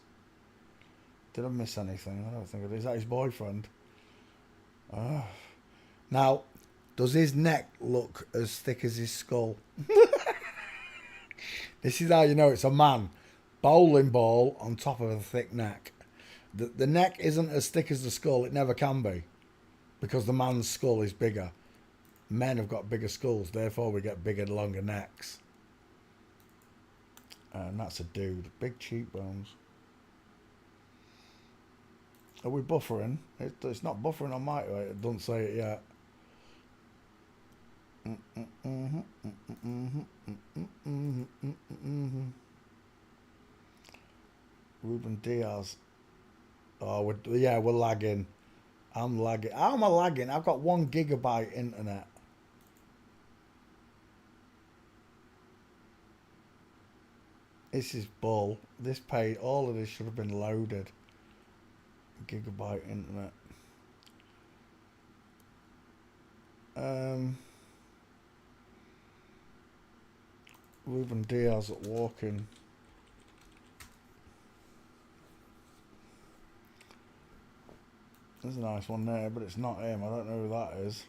Did I miss anything? I don't think it is. Is that his boyfriend? Oh. Now, does his neck look as thick as his skull? This is how you know it's a man. Bowling ball on top of a thick neck. The neck isn't as thick as the skull. It never can be. Because the man's skull is bigger. Men have got bigger skulls. Therefore, we get bigger, longer necks. And that's a dude. Big cheekbones. Are we buffering? It's not buffering on my way. It doesn't say it yet. Ruben Diaz. Oh, we're lagging. I'm lagging. How am I lagging? I've got 1 gigabyte internet. This is bull. This paid. All of this should have been loaded. Gigabyte internet. Ruben Diaz at walking. There's a nice one there, but it's not him. I don't know who that is.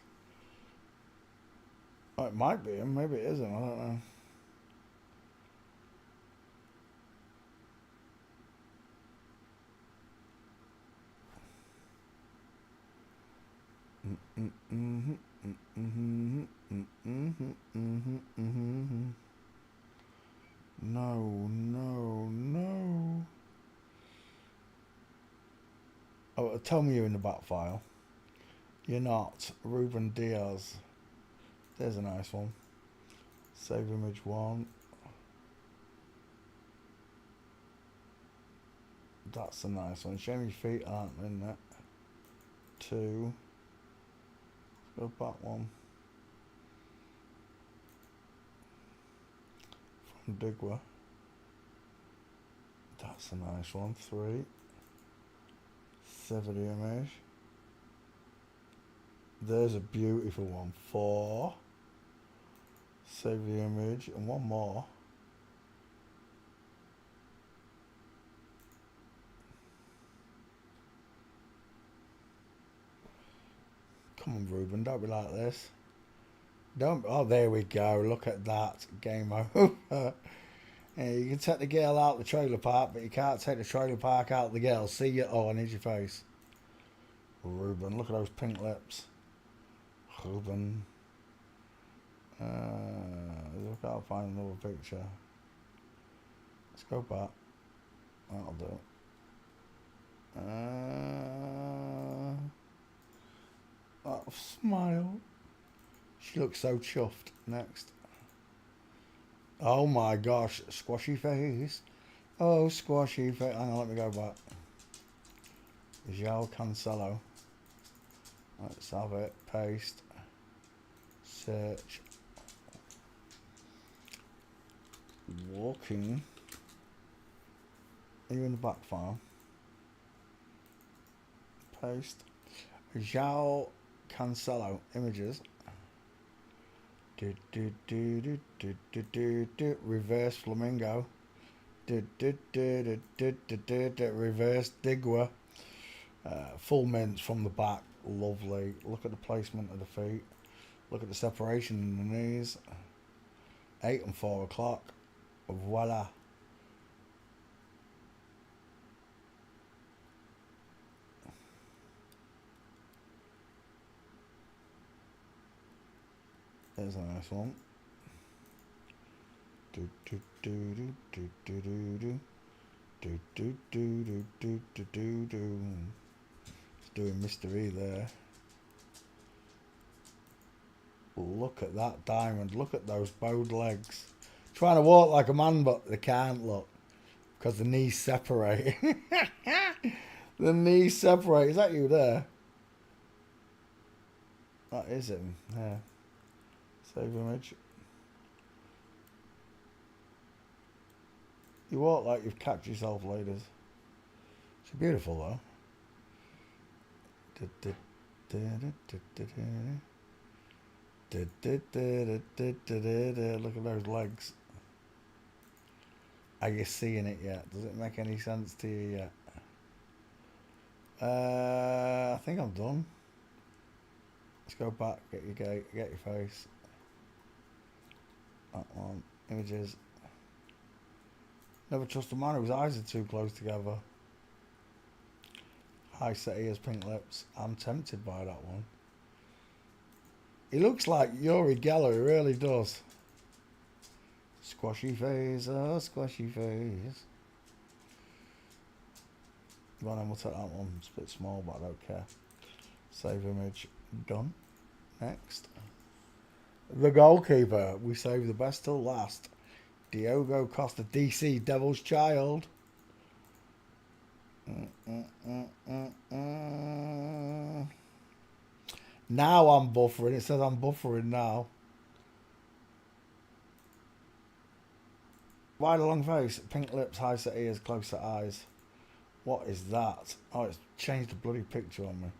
Oh, it might be him. Maybe it isn't. I don't know. No. Oh, tell me you're in the back file. You're not. Ruben Diaz. There's a nice one. Save image 1. That's a nice one. Shame your feet aren't in that. 2. Let's go back 1. From Digwa. That's a nice one. 3. Save the image. There's a beautiful one. 4. Save the image. And 1 more. Come on, Ruben. Don't be like this. Don't. Oh, there we go. Look at that. Game over. Yeah, you can take the girl out the trailer park, but you can't take the trailer park out the girl. See you. Oh, I need your face. Ruben, look at those pink lips. Ruben. I can't find another picture. Let's go back. That'll do. That smile. She looks so chuffed. Next. Oh my gosh, squashy face. Oh, squashy face. Hang on, let me go back. João Cancelo. Let's have it. Paste. Search. Walking. Are you in the back file? Paste. João Cancelo. Images. Reverse flamingo. Reverse digwa. Full mints from the back. Lovely. Look at the placement of the feet. Look at the separation in the knees. 8 and 4 o'clock. Voila. There's a nice one. Let's doing mystery there. Look at that diamond. Look at those bowed legs. Trying to walk like a man, but they can't, look. Because the knees separate. The knees separate. Is that you there? That is him. Yeah. Save image. You walk like you've catch yourself, ladies. It's beautiful, though. Look at those legs. Are you seeing it yet? Does it make any sense to you yet? I think I'm done. Let's go back. Get your gate. Get your face. That one. Images. Never trust a man whose eyes are too close together. High set ears, pink lips. I'm tempted by that one. He looks like Yuri Geller, he really does. Squashy face, squashy face. Go on then, we'll take that one. It's a bit small, but I don't care. Save image. Done. Next. The goalkeeper. We save the best till last. Diogo Costa, DC, Devil's Child. Now I'm buffering. It says I'm buffering now. Wide long face, pink lips, high set ears, close set eyes. What is that? Oh, it's changed the bloody picture on me.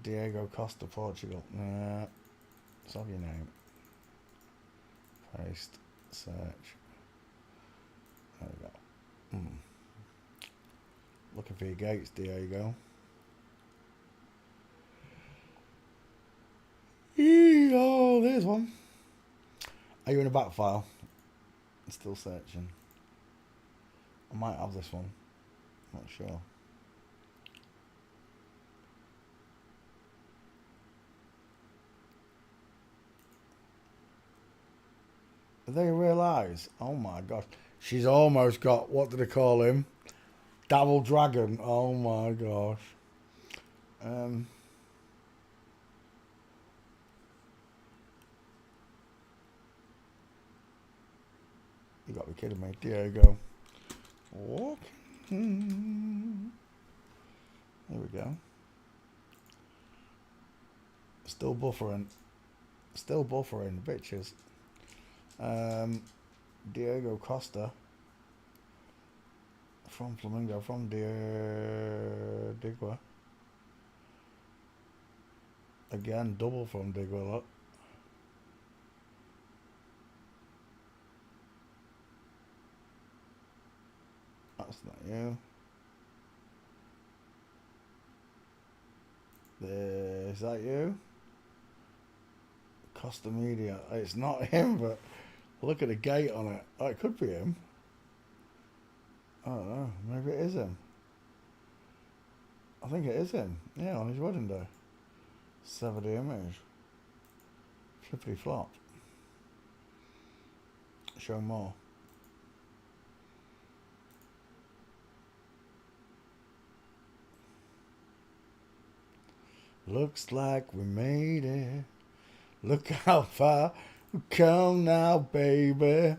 Diego Costa, Portugal. It's not your name. Paste, search. There we go. Looking for your gates, Diego. Oh, there's one. Are you in a back file? Still searching. I might have this one. Not sure. Are they real eyes? Oh my gosh. She's almost got, what do they call him? Devil Dragon. Oh my gosh. You got to be kidding me. Diego. Walking. There we go. Still buffering. Still buffering, bitches. Diego Costa. From Flamingo. From Digua. Again, double from Digua, look. That's not you. Is that you? Costa Media. It's not him, but look at the gate on it. Oh, it could be him. I don't know. Maybe it is him. I think it is him. Yeah, on his wedding day. Sever the image. Flippity flop. Show more. Looks like we made it. Look how far we come now, baby.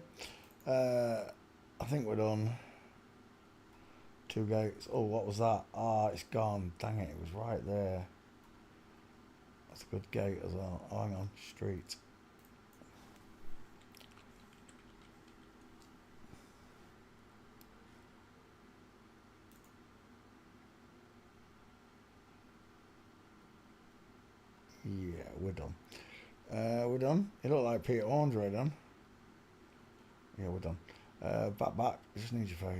I think we're done. 2 gates. Oh, what was that? Ah, it's gone. Dang it, it was right there. That's a good gate as well. Oh, hang on. Street. Yeah, we're done. We're done. You look like Peter Andre then. Yeah, we're done. Back. Just need your face.